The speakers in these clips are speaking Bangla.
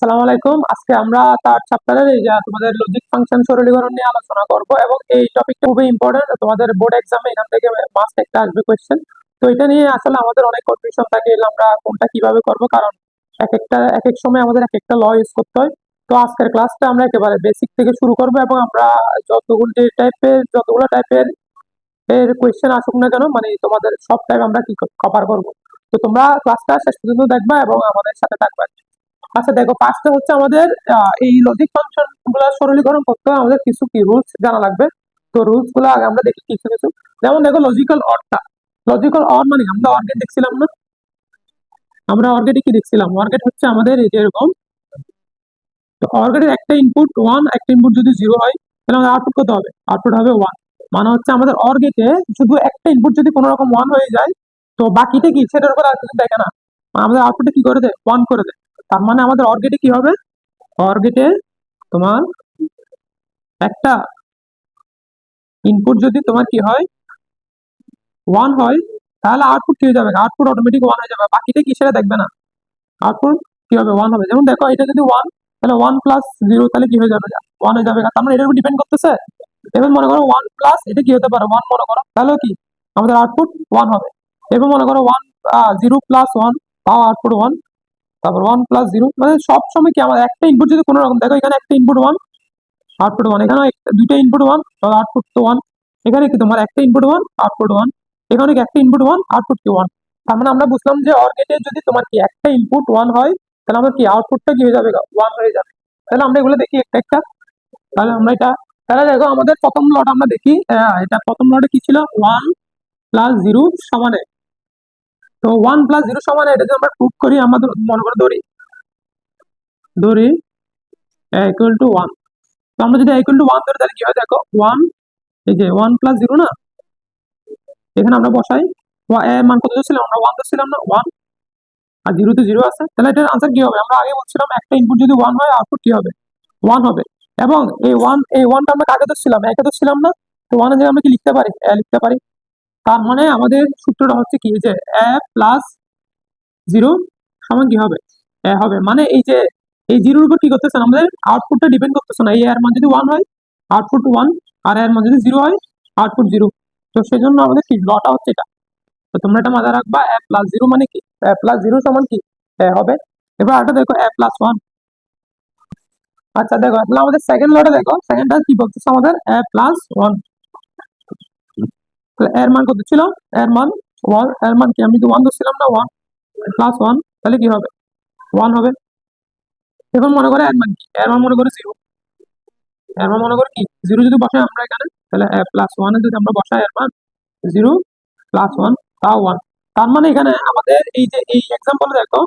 আসসালামু আলাইকুম। আজকে আমরা তার চ্যাপ্টারের এই যে তোমাদের লজিক ফাংশন সরলীকরণ নিয়ে আলোচনা করব এবং এই টপিকটা খুবই ইম্পর্টেন্ট। তোমাদের বোর্ড এক্সামে এখান থেকে মাস্ট একটা আসবে কোয়েশ্চেন। তো এটা নিয়ে আসলে আমাদের অনেক কনফিউশন থাকে যে আমরা কোনটা কিভাবে করব, কারণ এক এক সময় আমাদের এক একটা ল ইউজ করতে হয়। তো আজকের ক্লাসটা আমরা একেবারে বেসিক থেকে শুরু করব এবং আমরা যতগুলো টাইপের এর কোয়েশ্চেন আসুক না কেন, মানে তোমাদের সব টাইপ আমরা কি কভার করব। তো তোমরা ক্লাসটা শেষ পর্যন্ত দেখবা এবং আমাদের সাথে থাকবা। আচ্ছা দেখো, ফার্স্টে হচ্ছে আমাদের এই লজিক ফাংশন গুলো সরলীকরণ করতে হলে আমাদের কিছু কি রুলস জানা লাগবে। তো রুলস গুলো আগে আমরা দেখি কিছু কিছু। যেমন দেখো, লজিক্যাল অরটা, লজিক্যাল অর মানে আমরা অর্গেট দেখছিলাম না? আমরা অর্গেটে কি দেখছিলাম? অর্গেট হচ্ছে আমাদের এই যে এরকম। তো অর্গেটের একটা ইনপুট ওয়ান, একটা ইনপুট যদি জিরো হয় তাহলে আমাদের আউটপুট কত হবে? আউটপুট হবে ওয়ান। মানে হচ্ছে আমাদের অর্গেটে শুধু একটা ইনপুট যদি কোনো রকম ওয়ান হয়ে যায়, তো বাকিটা কি সেটার উপর আর কিছু দেখে না, আমাদের আউটপুটে কি করে দেয়? ওয়ান করে দেয়। তার মানে আমাদের অর্গেটে কি হবে? অর্গেটে তোমার একটা ইনপুট যদি তোমার কি হয়, ওয়ান হয়, তাহলে আউটপুট কি হয়ে যাবে? আউটপুট অটোমেটিক ওয়ান হয়ে যাবে, বাকিটা কি সেটা দেখবে না, আউটপুট কি হবে? ওয়ান হবে। যেমন দেখো, এটা যদি ওয়ান, তাহলে ওয়ান প্লাস জিরো তাহলে কি হয়ে যাবে? ওয়ান হয়ে যাবে। তার মানে এটার উপর ডিপেন্ড করতেছে। এবার মনে করো ওয়ান প্লাস এটা কি হতে পারে? ওয়ান মনে করো, তাহলে কি আমাদের আউটপুট ওয়ান হবে। এবার মনে করো ওয়ান জিরো প্লাস ওয়ান, তাও আউটপুট ওয়ান। তারপর ওয়ান প্লাস জিরো, মানে সব সময় কি আমাদের একটা ইনপুট যদি কোনো রকম, দেখো এখানে একটা ইনপুট ওয়ান, আউটপুট ওয়ান। এখানে দুইটা ইনপুট ওয়ান, আউটপুট তো ওয়ান। এখানে কি তোমার একটা ইনপুট ওয়ান, আউটপুট ওয়ান। এখানে কি একটা ইনপুট ওয়ান, আউটপুট কি ওয়ান। তার মানে আমরা বুঝলাম যে অর্গেটে যদি তোমার কি একটা ইনপুট ওয়ান হয়, তাহলে আমার কি আউটপুটটা কি হয়ে যাবে? ওয়ান হয়ে যাবে। তাহলে আমরা এগুলো দেখি একটা একটা। তাহলে আমরা এটা, তাহলে দেখো আমাদের প্রথম লট আমরা দেখি। এটা প্রথম লটে কি ছিল? ওয়ান প্লাস জিরো সমানে। তো ওয়ান প্লাস জিরো সমানে এটা যদি আমরা প্রুভ করি, আমাদের মনে করে ধরি ধরি ইকুয়াল টু ওয়ান। তো আমরা যদি ইকুয়াল টু ওয়ান ধরি তাহলে কি হয়? দেখো ওয়ান, এই যে ওয়ান প্লাস জিরো না, এখানে আমরা বসাই। এর মান কত ছিল? আমরা ওয়ান ধরছিলাম না? ওয়ান। আর জিরো তো জিরো আছে, তাহলে এটার আনসার কি হবে? আমরা আগে বলছিলাম একটা ইনপুট যদি ওয়ান হয়, আউটপুট কি হবে? ওয়ান হবে। এবং এই ওয়ানটা আমরা কাকে ধরছিলাম? একে ধরছিলাম না? তো ওয়ানের জায়গায় আমরা কি লিখতে পারি? লিখতে পারি। তার মানে আমাদের সূত্রটা হচ্ছে কি, যে এ প্লাস জিরো সমান কি হবে? এ হবে। মানে এই যে এই জিরোর উপর কি করতেছে না, আমাদের আউটপুটটা ডিপেন্ড করতেছে না। এই এর মান যদি ওয়ান হয়, আউটপুট ওয়ান। আর এর মান যদি জিরো হয়, আউটপুট জিরো। তো সেই জন্য আমাদের কি লটা হচ্ছে এটা। তো তোমরা এটা মাথায় রাখবা, এ প্লাস জিরো মানে কি? এ প্লাস জিরো সমান কি? এ হবে। এবার এটা দেখো, এ প্লাস ওয়ান। আচ্ছা দেখো, তাহলে আমাদের সেকেন্ড লটে দেখো, সেকেন্ডটা কি বলতেছে আমাদের? এ প্লাস ওয়ান। এর মান কত ছিল? এর মান ওয়ান। এর মান কি? আমি তো ওয়ান ধরছিলাম না? ওয়ান প্লাস ওয়ান, তাহলে কি হবে? ওয়ান হবে। এখন মনে করে এর মান কি? এর মান মনে করে জিরো। এর মান মনে করে কি? জিরো যদি বসাই আমরা এখানে, তাহলে এ প্লাস ওয়ানে যদি আমরা বসাই এর মান জিরো প্লাস ওয়ান, তাও ওয়ান। তার মানে এখানে আমাদের এই যে এই এক্সাম্পলে দেখো,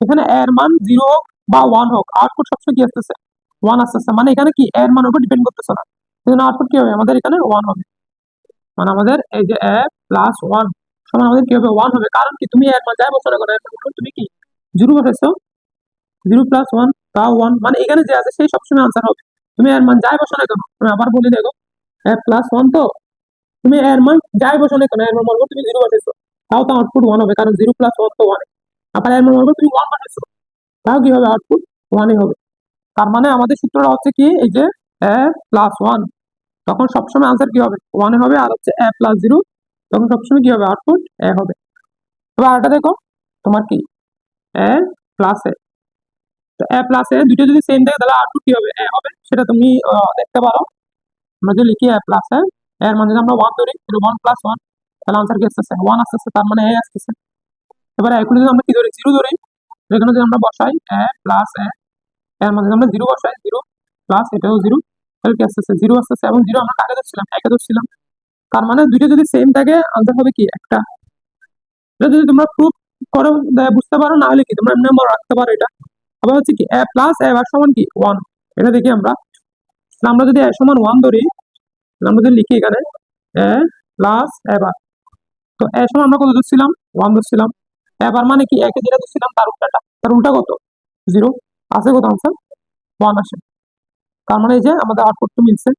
এখানে এর মান জিরো হোক বা ওয়ান হোক, আউটপুট সবসময় কি আসতেছে? ওয়ান আসতেছে। মানে এখানে কি এর মান উপর ডিপেন্ড করতেছে না, এই জন্য আউটপুট কি হবে? আমাদের এখানে ওয়ান হবে। মানে আমাদের এই যে এ প্লাস ওয়ান সমান আমাদের কি হবে? ওয়ান হবে। কারণ কি? তুমি এর মান যাই বসানো করো, তুমি কি জিরো বসাইছো? জিরো প্লাস ওয়ান, তাও ওয়ান। মানে এখানে যে আছে সেই সবসময় আনসার হবে। তুমি এর মান যাই বসানো কেন, আমি আবার বলি দেখো, এ প্লাস ওয়ান, তো তুমি এর মান যাই বসানো কেন, এর মান মনে করো তুমি জিরো বসাইছো, তাও তো আউটপুট ওয়ান হবে, কারণ জিরো প্লাস ওয়ান তো ওয়ান। আবার এর মান মনে করো তুমি ওয়ান বসাইছো, তাও কি হবে? আউটপুট ওয়ানই হবে। তার মানে আমাদের সূত্রটা হচ্ছে কি, এই যে এ প্লাস ওয়ান, তখন সবসময় আনসার কি হবে? ওয়ানে হবে। আর হচ্ছে এ প্লাস জিরো, তখন সবসময় কি হবে? আউটপুট এ হবে। এবার এটা দেখো, তোমার কি এ প্লাস এ। তো এ প্লাস এ দুটো যদি সেম থাকে তাহলে আউটপুট কি হবে? এ হবে। সেটা তুমি দেখতে পারো। আমরা যদি লিখি এ প্লাস এ, এর মানে যদি আমরা ওয়ান ধরি, ওয়ান প্লাস ওয়ান, তাহলে আনসার কি আসতেছে? ওয়ান আসতেছে। তার মানে এ আসতেছে। এবার এগুলো যদি আমরা কি ধরি? জিরো ধরি, এখানে যদি আমরা বসাই এ প্লাস এ, এর মানে যদি আমরা জিরো বসাই, জিরো প্লাস এটাও জিরো, তাহলে কি আসতেছে? জিরো আসতেছে। এবং জিরো আমরা কাকে ধরছিলাম? একে ধরছিলাম। তার মানে দুইটা যদি সেম থাকে, আনসার হবে কি? একটা। এটা যদি তোমরা প্রুফ করো, বুঝতে পারো, না হলে কি তোমরা এমনি মনে রাখতে পারো এটা। আবার হচ্ছে কি এ প্লাস এ বার সমান কি? ওয়ান। এটা দেখি আমরা। তাহলে আমরা যদি এ সমান ওয়ান ধরি, তাহলে আমরা যদি লিখি এখানে এ প্লাস এ বার, তো এ সমান আমরা কত ধরছিলাম? ওয়ান ধরছিলাম। এবার মানে কি? একে যেটা ধরছিলাম তার উল্টাটা, তার উল্টা কত? জিরো। আছে কত আনসার? ওয়ান আসে। তার মানে এই যে আমাদের আউটপুট তো মিলছে।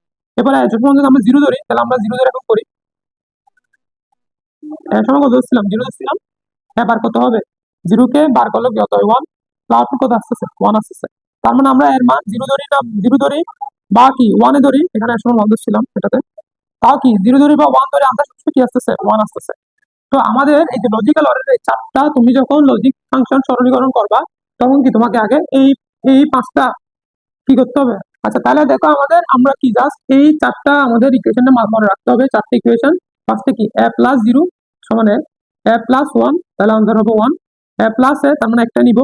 এবারে যখন যদি আমরা জিরো ধরি, তাহলে আমরা জিরো ধরে এরকম করি। এর সময় কত ধরছিলাম? জিরো ধরছিলাম। এবার কত হবে? জিরো কে বার করলে কত হয়? ওয়ান। আউটপুট কত আসতেছে? 1 আসতেছে। তার মানে আমরা এর মান 0 ধরি না 0 ধরি বা কি 1 এ ধরি, এখানে আসলে 1 ধরছিলাম এটাতে। তাও কি 0 ধরি বা 1 ধরি, আনসার সবসময় কি আসতেছে? 1 আসতেছে। তো আমাদের এই যে লজিক্যাল অরের এই চারটা, তুমি যখন লজিক ফাংশন সরলীকরণ করবা তখন কি তোমাকে আগে এই পাঁচটা কি করতে হবে? আচ্ছা, তাহলে দেখো আমাদের আমরা কি জাস্ট এই চারটা আমাদের ইকুয়েশনে মনে রাখতে হবে। চারটা ইকুয়েশন, ফার্স্টে কি a প্লাস 0 সমান a প্লাস 1, তাহলে আনসার হবে 1। a প্লাস a, তার মানে একটা নিব,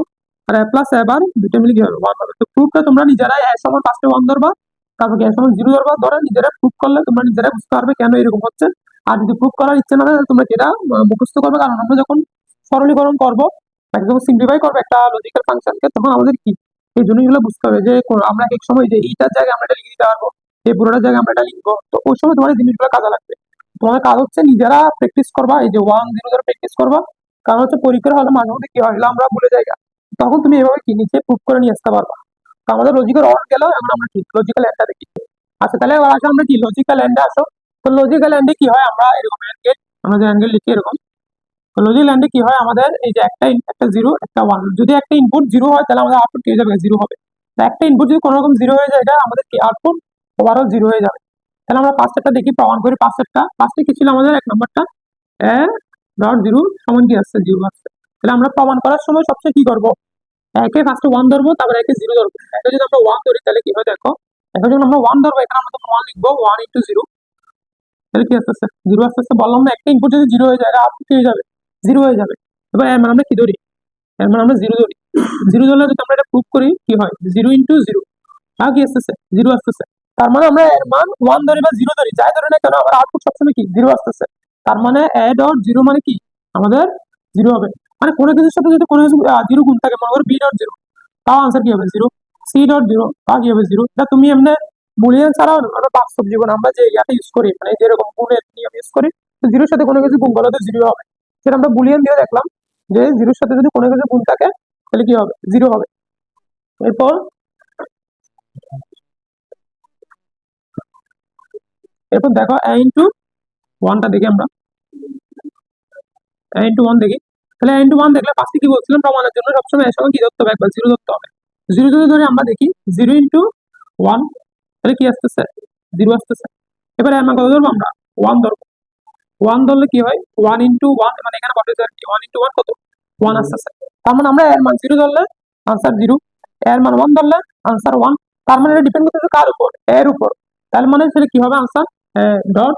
আর a প্লাস a আবার দুটো মিলে কি হবে? 1 হবে। তো প্রুফটা তোমরা নিজেরাই a সমান ফার্স্টে 1 ধরবা, তারপর কি a সমান 0 ধরবা, ধরে নিজেরা প্রুফ করলে তোমরা নিজেরাই বুঝতে পারবে কেন এরকম হচ্ছে। আর যদি প্রুফ করার ইচ্ছে না থাকে তাহলে তোমরা এটা মুখস্থ করবে, কারণ আমরা যখন সরলীকরণ করবো, যখন সিম্পলিফাই করবো একটা লজিক্যাল ফাংশনকে, তখন আমাদের কি এই জন্য এগুলো বুঝতে হবে যে আমরা এক সময় যে এইটার জায়গায় আমরা এটা লিখে দিতে পারবো, এই পুরোটার জায়গায় আমরা এটা লিখবো। তো ওই সময় তোমার এই জিনিসগুলো কাজে লাগবে। তোমাদের কাজ হচ্ছে নিজেরা প্র্যাকটিস করবা, এই যে 1 0 ধরে প্র্যাকটিস করবা। কারণ হচ্ছে পরীক্ষার হলে মাঝে মধ্যে কি হয়, এগুলো আমরা ভুলে যাই, তখন তুমি এভাবে কি নিচে প্রুফ করে নিয়ে আসতে পারবা। তো আমাদের লজিক্যাল অর গেল, এখন আমরা কি লজিক্যাল এন্ডটা দেখি। আচ্ছা, তাহলে এবার আসলে আমরা কি লজিক্যাল এন্ডে আসো। তো লজিক্যাল এন্ডে কি হয়, আমরা এরকম অ্যাঙ্গেল, আমরা যে অ্যাঙ্গেল লিখি এরকম। তো লজিক্যাল এন্ডে কি হয় আমাদের, এই যে একটা 0 একটা 1, যদি একটা ইনপুট 0 হয় তাহলে আমাদের আউটপুট কি হয়ে যাবে? 0 হবে। তো একটা ইনপুট যদি কোনো রকম 0 হয়ে যায়, এটা আমাদের কি আউটপুট ওভারঅল 0 হয়ে যাবে। তাহলে আমরা পাঁচটা দেখি, প্রমাণ করি পাঁচটা। পাঁচটা কি ছিল আমাদের? এক নম্বরটা এ ডট 0 সমান কি আসছে? 0 আসছে। তাহলে আমরা প্রমাণ করার সময় সবচেয়ে কি করবো? একে ফার্স্টে 1 ধরবো, তারপরে একে 0 ধরবো। একে যদি আমরা 1 ধরি তাহলে কি হয় দেখো, এখন যখন আমরা 1 ধরবো, এখানে আমরা তখন 1 লিখবো, 1 ইন্টু 0, তাহলে কি আসতেছে? 0 আসতেছে। বললাম না, একটা ইনপুট যদি 0 হয়ে যায়, আউটপুট কি হয়ে যাবে? 0 হয়ে যাবে। এবার এর মানে আমরা কি ধরি? এর মানে আমরা 0 ধরি। 0 ধরলে যদি আমরা এটা প্রুভ করি, কি হয়? 0 ইন্টু 0, কি আসতেছে? 0 আসতেছে। তার মানে আমরা এর মান 1 ধরি বা 0 ধরি, যাই ধরি না কেন, আমার আউটপুট সবসময় কি 0 আসতেছে। তার মানে a ডট 0 মানে কি আমাদের 0 হবে। মানে কোনো কিছুর সাথে যদি কোনো কিছু 0 গুণ থাকে, মনে করো b ডট 0, তাও আনসার কি হবে? 0। c ডট 0, তাও কি হবে? 0। এটা তুমি এমনি বুলিয়ান ছাড়াও আমরা বাস্তব জীবন আমরা যে ইয়াটা ইউজ করি, মানে যেরকম গুণের নিয়ম ইউজ করি, 0 সাথে কোনো কিছু গুণ করলে তো 0 হবে। সেটা আমরা বুলিয়ান দিয়ে দেখলাম যে 0 সাথে যদি কোনো কিছু গুণ থাকে তাহলে কি হবে? 0 হবে। এরপর এরপর দেখো a ইন্টু 1টা দেখি আমরা, a ইন্টু 1 দেখি। তাহলে a ইন্টু 1 দেখলে ফার্স্টে কি বলছিলাম, প্রমাণের জন্য সবসময় এর সঙ্গে কি ধরতে হবে? একবার 0 ধরতে হবে। 0 যদি ধরে আমরা দেখি 0 ইন্টু 1, তাহলে কি আসতেছে? 0 আসতেছে। এবারে আমরা কত ধরবো? আমরা 1 ধরবো। 1 ধরলে কি হয়? 1 ইন্টু 1, মানে এখানে বসে আর কি 1 ইন্টু 1 কত? 1 আসতেছে। তার মানে আমরা এর মান 0 ধরলে আনসার 0, এর মান 1 ধরলে আনসার 1। তার মানে এটা ডিপেন্ড করতেছে কার উপর? এর উপর। তার মানে সেটা কি হবে? আনসার ডট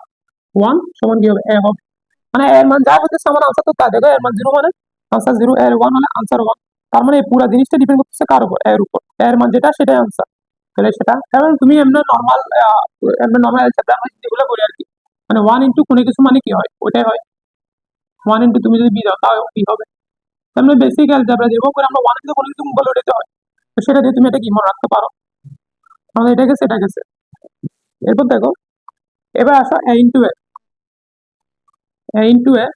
1 সমান কি হবে? এ হবে। মানে এর মান যা হতেছে আমার আনসার তো তা। দেখো এর মান 0 মানে আনসার 0, এর 1 হলে আনসার 1। তার মানে এই পুরো জিনিসটা ডিপেন্ড করতেছে কার উপর? এর উপর। এর মান যেটা সেটাই আনসার। তাহলে সেটা, কারণ তুমি এমনি নর্মাল অ্যালজেব্রা আমরা যেগুলো করি আর কি, মানে 1 ইন্টু কোনো কিছু মানে কি হয়? ওইটাই হয়। 1 ইন্টু তুমি যদি বি দাও তাও বি হবে। তাহলে বেসিক অ্যালজেব্রা যেভাবে করে আমরা 1 ইন্টু কোনো কিছু বলে উঠাতে হয়, তো সেটা দিয়ে তুমি এটা কি মনে রাখতে পারো। আমাদের এটা গেছে, এটা গেছে। এরপর দেখো, এবার আসো এ ইন্টু এ,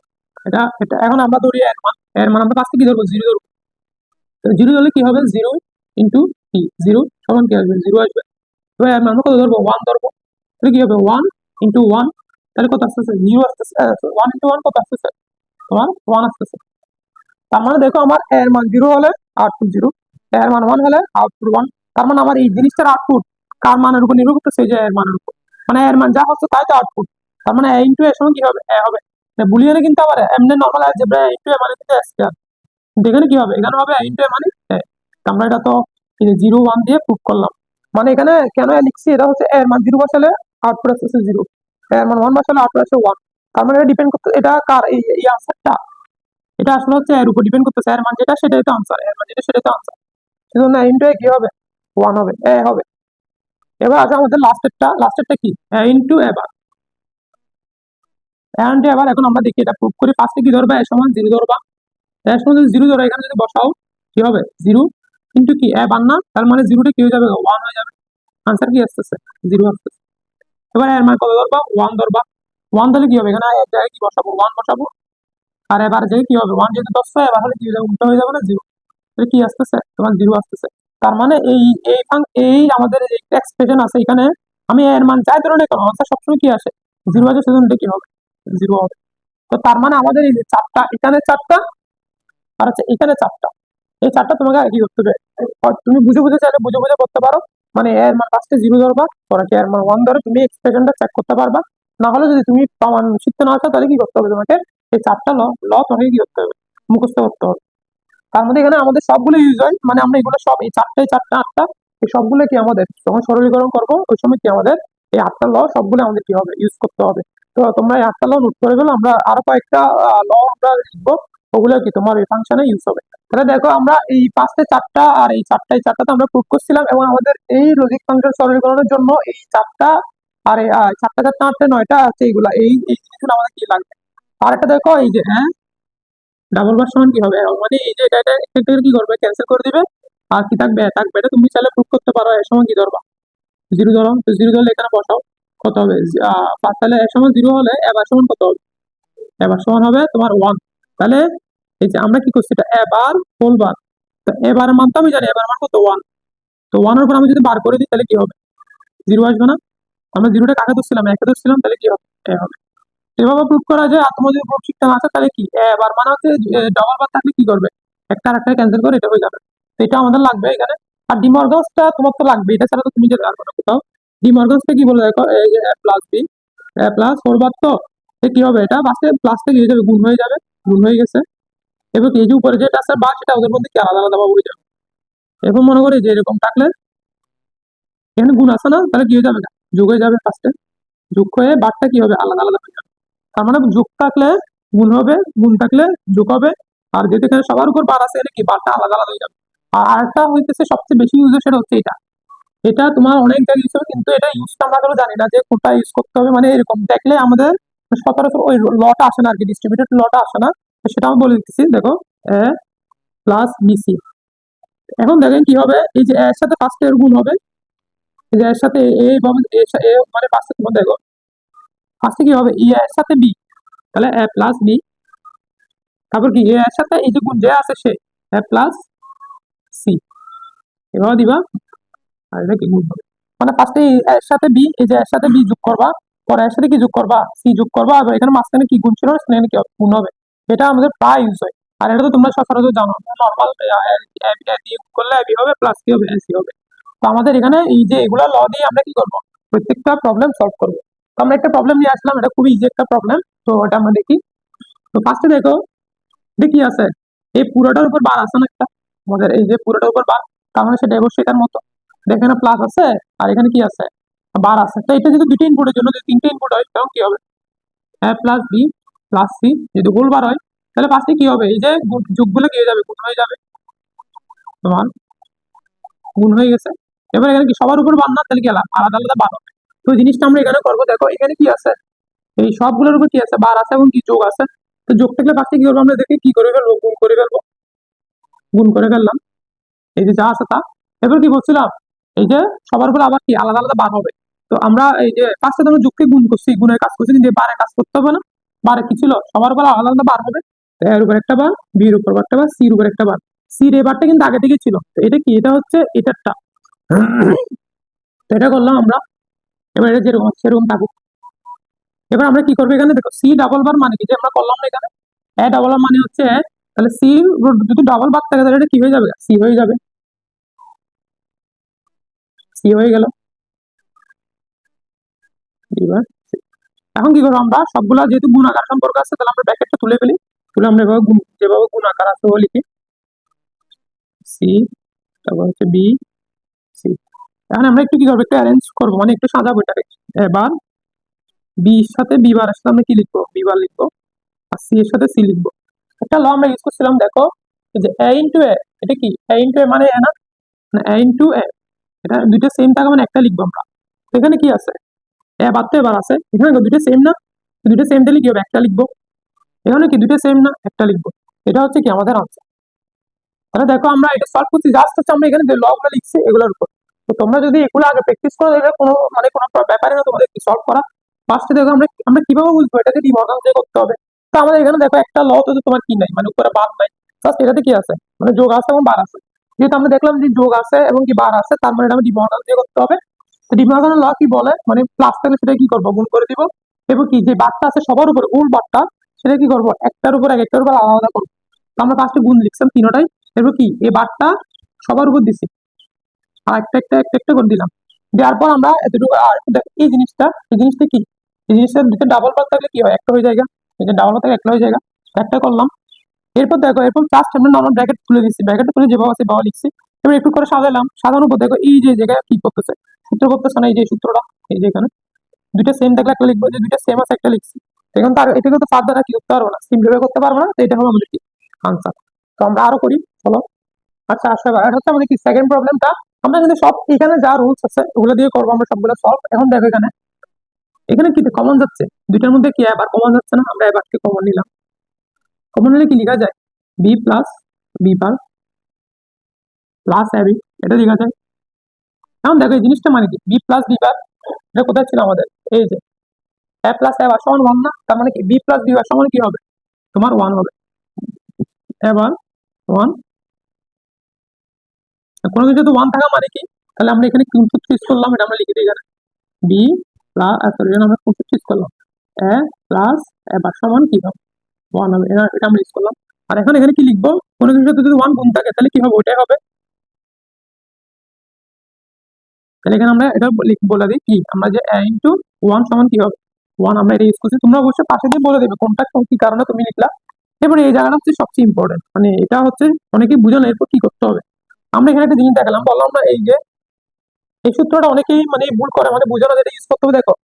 এটা এটা এখন আমরা ধরি এর মান। এর মান আমরা ফার্স্টে কি ধরবো? 0 ধরবো। 0 ধরলে কি হবে? 0 ইন্টু কি 0 সমান কি আসবে? 0 আসবে। এবার এর মান আমরা কত ধরবো? 1 ধরবো। তাহলে কি হবে? 1 ইন্টু 1, তাহলে কত আসতেছে? 0 আসতেছে। 1 ইন্টু 1 কত আসতেছে? তোমার 1 আসতেছে। তার মানে দেখো আমার এর মান 0 হলে আউটপুট 0, এর মান 1 হলে আউটপুট 1। তার মানে আমার এই জিনিসটার আউটপুট কার মানের উপর নির্ভর করতেছে? যে এর মানের উপর। মানে এর মান যা হচ্ছে তাই তো আউটপুট। তার মানে এ ইন্টু এর সমান কি হবে? এ হবে। বুলিয়ানে কিন্তু আবার এমনি নর্মাল অ্যালজেব্রা ইন্টু এ মানে কিন্তু স্কয়ার। কিন্তু এখানে কি হবে? এখানে হবে এ ইন্টু এ মানে এ। আমরা এটা তো 0 1 দিয়ে প্রুভ করলাম। মানে এখানে কেন এ লিখছি, এটা হচ্ছে এর মান 0 বসালে আউটপুট আসছে 0, এর মান 1 বসালে আউটপুট আসছে 1। তার মানে এটা ডিপেন্ড করতে, এটা কার এই আনসারটা, এটা আসলে হচ্ছে এর উপর ডিপেন্ড করতেছে। এর মান যেটা সেটাই তো আনসার, এর মান যেটা সেটাই তো আনসার। সেজন্য ইন্টু এ কি হবে? 1 হবে, এ হবে। এবার আছে আমাদের লাস্টেরটা কি? এ ইন্টু এ বার। এ ইন্টু এ বার। এখন আমরা দেখি এটা প্রুভ করি। ফার্স্টে কি ধরবা? এর সমান 0 ধরবা। এর সমান যদি 0 ধরো, এখানে যদি বসাও কি হবে? 0 ইন্টু কি এ বার না, তার মানে 0টা কি হয়ে যাবে? 1 হয়ে যাবে। আনসার কি আসতেছে? 0 আসতেছে। এবার এর মান কত ধরবা? 1 ধরবা। 1 ধরলে কি হবে? এখানে এক জায়গায় কি বসাবো? 1 বসাবো। আর এবার যে কি হবে? 1 যেহেতু 10 হয়, এবার হলে কি হয়ে যাবে? উল্টো হয়ে যাবে না? 0। তাহলে কি আসতেছে? তোমার 0 আসতেছে। তার মানে এই আমাদের যে একটা এক্সপ্রেশন আছে এখানে, আমি এর মান যাই ধরনের কেন আনসার সবসময় কি আসে? 0 আছে, সেজন্য এটা কি হবে? 0 হবে। তো তার মানে আমাদের এই যে চারটা, এখানে চারটা আর হচ্ছে এখানে চারটা, এই চারটা তোমাকে আর কি করতে হবে, তুমি বুঝে বুঝে চাইলে বুঝে বুঝে করতে পারো, মানে এর মান ফার্স্টে জিরো ধরবা, পরে কি এর মান ওয়ান ধরে তুমি এক্সপ্রেশনটা চেক করতে পারবা। না হলে যদি তুমি প্রমাণ শিখতে না চাও তাহলে কি করতে হবে তোমাকে, এই চারটা ল ল তোমাকে কি করতে হবে, মুখস্থ করতে হবে। তার মধ্যে এখানে আমাদের সবগুলো ইউজ হয়, মানে আমরা এগুলো সব এই চারটা আটটা এই সবগুলো কি আমাদের যখন সরলীকরণ করবো ওই সময় কি আমাদের এই আটটা ল সবগুলো আমাদের কি হবে, ইউজ করতে হবে। তো তোমরা এই আটটা ল নোট করে গেলো, আমরা আরো কয়েকটা ল আমরা লিখবো, ওগুলো কি তোমার এই ফাংশনে ইউজ হবে। তাহলে দেখো আমরা এই পাঁচটা চারটা আর এই চারটাতে আমরা প্রুভ করছিলাম, এবং আমাদের এই লজিক ফাংশন সরলীকরণের জন্য এই চারটা আর এই চারটা চারটা আটটা নয়টা আছে, এইগুলা এই জিনিসগুলো আমাদের কি লাগবে। আর একটা দেখো এই যে ডাবল বার সমান কি হবে, মানে এই যে এটা একটা কি করবে, ক্যান্সেল করে দিবে, আর কি থাকবে থাকবে, এটা তুমি চাইলে প্রুভ করতে পারো। এর সময় কি ধরবা, জিরো ধরো, তো জিরো ধরলে এখানে বসাও, কত হবে, তাহলে এর সময় জিরো হলে এবার সমান কত হবে, এবার সমান হবে তোমার ওয়ান। তাহলে এই যে আমরা কি করছি, এটা এবার হোল বার, তো এবারের মান তো আমি জানি, এবার মান কত ওয়ান, তো ওয়ানের উপর আমি যদি বার করে দিই তাহলে কি হবে, জিরো আসবে না। আমরা জিরোটা কাকে ধরছিলাম, একে ধরছিলাম, তাহলে কি হবে, এ হবে। এভাবে প্রুভ করা যায়। আর তোমার যদি প্রুফ শিখতে না আসে তাহলে কি, এবার মানে হচ্ছে ডবল বার থাকলে কি করবে, একটা আর একটা ক্যান্সেল করে এটা হয়ে যাবে। তো এটা আমাদের লাগবে এখানে। আর ডিমর্গানসটা তোমার তো লাগবে, এটা ছাড়া তো তুমি যেতে পারবে না কোথাও। ডিমর্গানসটা কি বলে দেখো, এই যে এ প্লাস বি, এ প্লাস ফোর বার, তো এ কি হবে, এটা বাসে প্লাসটা কি হয়ে যাবে, গুণ হয়ে যাবে, গুণ হয়ে গেছে। এবার এই যে উপরে যেটা আছে বা, সেটা ওদের মধ্যে কি আলাদা আলাদা ভাবে উঠে যাবে। এখন মনে করি যে এরকম থাকলে এখানে গুণ আছে না, তাহলে কি হয়ে যাবে, যোগ হয়ে যাবে, ফার্স্টে যোগ হয়ে বারটা কি হবে, আলাদা আলাদা হয়ে যাবে। তার মানে যোগ থাকলে গুণ হবে, গুণ থাকলে যোগ হবে। আর যেহেতু এখানে সবার উপর বার আছে, এটা কি বারটা আলাদা আলাদা হয়ে যাবে। আর আরেকটা হইতেছে সবচেয়ে বেশি ইউজ, সেটা হচ্ছে এটা, এটা তোমার অনেক জায়গায় ইউজ হবে, কিন্তু এটা ইউজটা আমরা আসলে জানি না যে কোনটা ইউজ করতে হবে, মানে এরকম দেখলে আমাদের সচরাচর ওই লটা আসে না আর কি, ডিস্ট্রিবিউটেড লটা আসে না। তো সেটা আমি বলে দিচ্ছি, দেখো এ প্লাস বিসি। এখন দেখেন কি হবে, এই যে এর সাথে ফার্স্টে এর গুণ হবে, এই যে এর সাথে এইভাবে মানে ফার্স্টে তোমার দেখো ফার্স্টে কি হবে, ই এর সাথে বি, তাহলে এ প্লাস বি। তারপর কি, এ এর সাথে এই যে গুণ যে আছে সে, এ প্লাস সি, এভাবে দিবা। আর এটা কি গুণ হবে, মানে ফার্স্টে এর সাথে বি, এই যে এর সাথে বি যোগ করবা, পরে এর সাথে কি যোগ করবা, সি যোগ করবা, আর এখানে মাঝখানে কি গুণ ছিল সেখানে কি হবে? গুণ হবে। এটা আমাদের প্রায় ইউজ হয়। আর এটা তো তোমরা সচরাচর জানো, নর্মাল করলে বি হবে, প্লাস কি হবে, সি হবে। তো আমাদের এখানে এই যে এগুলা ল দিয়ে আমরা কি করবো, প্রত্যেকটা প্রবলেম সলভ করবো। তো আমরা একটা প্রবলেম নিয়ে আসলাম, এটা খুবই ইজি একটা প্রবলেম, তো এটা আমরা দেখি। তো ফার্স্টে দেখো দেখি আছে, এই পুরোটার উপর বার আছে না একটা, আমাদের এই যে পুরোটার উপর বার, তার মানে সেটা অবশ্যই এটার মতো। এখানে প্লাস আছে আর এখানে কি আছে, বার আছে। তো এটা যদি দুটো ইনপুটের জন্য যদি তিনটে ইনপুট হয় তখন কি হবে, এ প্লাস বি প্লাস সি, যদি হোল বার হয় তাহলে ফার্স্টে কি হবে, এই যে যোগগুলো কি হয়ে যাবে, গুণ হয়ে যাবে, তোমার গুণ হয়ে গেছে। এবার এখানে কি সবার উপর বার না, তাহলে কি আলাদা আলাদা বার হবে। তো এই জিনিসটা আমরা এখানে করবো, দেখো এখানে কি আছে, এই সবগুলোর উপর কি আছে, বার আছে এবং কি যোগ আছে। তো যোগ থাকলে ফার্স্টে কি করবো, আমরা দেখি কি করে ফেলবো, গুণ করে ফেলবো, গুণ করে ফেললাম, এই যে যা আছে তা। এবার কি বলছিলাম, এই যে সবার উপর আবার কি আলাদা আলাদা বার হবে। তো আমরা এই যে ফার্স্টে আমরা যুগকে গুণ করছি, গুণের কাজ করছি, কিন্তু বারে কাজ করতে হবে না। বারে কি ছিল, সবার উপর আলাদা আলাদা বার হবে। তো এর উপর একটা বার, বির উপর একটা বার, সির উপর একটা বার। সির এই বারটা কিন্তু আগে থেকে ছিল, তো এটা কি, এটা হচ্ছে এটারটা। তো এটা করলাম আমরা। এবার এটা যেরকম আছে সেরকম থাকুক। এবার আমরা কি করবো, এখানে দেখো সি ডাবল বার মানে কি, যে আমরা করলাম না এখানে, এ ডাবল বার মানে হচ্ছে তাহলে সি যদি ডাবল বার থাকে তাহলে এটা কি হয়ে যাবে, সি হয়ে যাবে, সি হয়ে গেল। এবার এখন কি করবো, আমরা সবগুলা যেহেতু গুণাকার সম্পর্ক আছে, তাহলে আমরা ব্র্যাকেটটা তুলে ফেলি, তুলে আমরা এভাবে যেভাবে গুণাকার আছে ও লিখি, সি, তারপর হচ্ছে বি, সি। এখন আমরা একটু কি করবো, একটু অ্যারেঞ্জ করবো, মানে একটু সাজাবো এটাকে। এবার বি এর সাথে বি বারের সাথে আমরা কি লিখবো, বি বার লিখবো, আর সি এর সাথে সি লিখবো। একটা ল আমরা ইউজ করছিলাম, দেখো এই যে এ ইন্টু এ, এটা কি এ ইন্টু এ মানে এ না, এ ইন্টু এ, এটা দুইটা সেম টাকা মানে একটা লিখবো আমরা। তো এখানে কি আছে, এ বার তো এবার আছে, এখানে দুইটা সেম না, দুইটা সেম তাহলে কি হবে, একটা লিখবো। এখানে কি দুইটা সেম না, একটা লিখবো। এটা হচ্ছে কি আমাদের আনসার। তাহলে দেখো আমরা এটা সলভ করছি, জাস্ট হচ্ছে আমরা এখানে যে ল গুলো লিখছি এগুলোর উপর। তো তোমরা যদি এগুলো আগে প্র্যাকটিস করো, এটা কোনো মানে কোনো ব্যাপারে না তোমাদের সলভ করা। ফার্স্টে দেখো আমরা আমরা কিভাবে বুঝবো এটাকে ডিমর্গান দিয়ে করতে হবে। তো আমাদের এখানে দেখো একটা ল তো তোমার কি নাই, মানে উপরে বার নাই, জাস্ট এটাতে কি আছে, মানে যোগ আছে এবং বার আছে। যেহেতু আমরা দেখলাম যে যোগ আছে এবং কি বার আছে, তার মানে এটা আমি ডিমর্গান দিয়ে করতে হবে। তো ডিমর্গানের ল কি বলে, মানে প্লাস থাকলে সেটা কি করবো, গুণ করে দিব। এবং কি যে বারটা আছে সবার উপরে, ওল বারটা, সেটা কি করবো, একটার উপর একটার উপর আলাদা আলাদা করবো। তো আমরা ফার্স্টে গুণ লিখছিলাম তিনটাই, এরপর কি এই বারটা সবার উপর দিছি, আর একটা করে দিলাম। দেওয়ার পর আমরা এতটুকু, আর দেখো এই জিনিসটা কি, এই জিনিসটা দুটো ডাবল বার থাকলে কি হয়, একটা হয়ে যায়। এই যে ডাবল বার থাকে একটা হয়ে যায়, একটা করলাম। এরপর দেখো, এরপর জাস্ট আমরা নর্মাল ব্র্যাকেট তুলে দিচ্ছি, ব্র্যাকেট তুলে যেভাবে আছে বাবা লিখছি। এবার একটু করে সাজালাম, সাজানোর পর দেখো এই যে জায়গায় কি করতেছে, সূত্র করতেছে না, এই যে সূত্রটা, এই যে এখানে দুইটা সেম থাকলে একটা লিখবো, যে দুইটা সেম আছে একটা লিখছি। এখন তার এটা কিন্তু ফার দ্বারা কি করতে পারবো না, সিম্পলিফাই করতে পারবো না, তো এটা হবে আমাদের কি আনসার। তো আমরা আরো করি, চলো। আচ্ছা আসলে এটা হচ্ছে আমাদের কি সেকেন্ড প্রবলেমটা। আমরা কিন্তু সব এখানে যা রুলস আছে ওগুলো দিয়ে করবো আমরা সবগুলো সলভ। এখন দেখো এখানে, এখানে কি কমন যাচ্ছে, দুইটার মধ্যে কি এবার কমন যাচ্ছে না, আমরা এবারকে কমন নিলাম। কমন নিলে কি লেখা যায়, B plus B bar plus AB, এটা লেখা যায়। এখন দেখো এই জিনিসটা মানে কি, বি প্লাস বি বার, এটা কোথায় ছিল আমাদের, এই যে এ প্লাস এ বার সমান ওয়ান না, তার মানে কি বি প্লাস বি বার সমান কি হবে, তোমার ওয়ান হবে। এবার ওয়ান, কোনো কিছু যদি ওয়ান থাকা মানে কি, তাহলে আমরা এখানে কোন সূত্র ইউজ করলাম, এটা আমরা লিখে দিই এখানে, বি প্লাস, সরি এখানে আমরা কোন সূত্র ইউজ করলাম, এ প্লাস এ বার সমান কি হবে, ওয়ান হবে, এটা আমরা ইউজ করলাম। আর এখন এখানে কি লিখবো, কোনো কিছু যদি ওয়ান গুণ থাকে তাহলে কি হবে, ওইটাই হবে। তাহলে এখানে আমরা এটা বলে দিই কি, আমরা যে এ ইন্টু ওয়ান সমান কি হবে, ওয়ান, আমরা এটা ইউজ করছি। তোমরা অবশ্যই পাশে দিয়ে বলে দেবে কোনটা কি কারণে তুমি লিখলা। এবারে এই জায়গাটা হচ্ছে সবচেয়ে ইম্পর্টেন্ট, মানে এটা হচ্ছে অনেকেই বুঝে না এরপর কি করতে হবে। আমরা এখানে একটা জিনিস দেখালাম, বললাম না এই যে এই সূত্রটা অনেকেই মানে ভুল করে, মানে বুঝে না যে এটা ইউজ করতে হবে। দেখো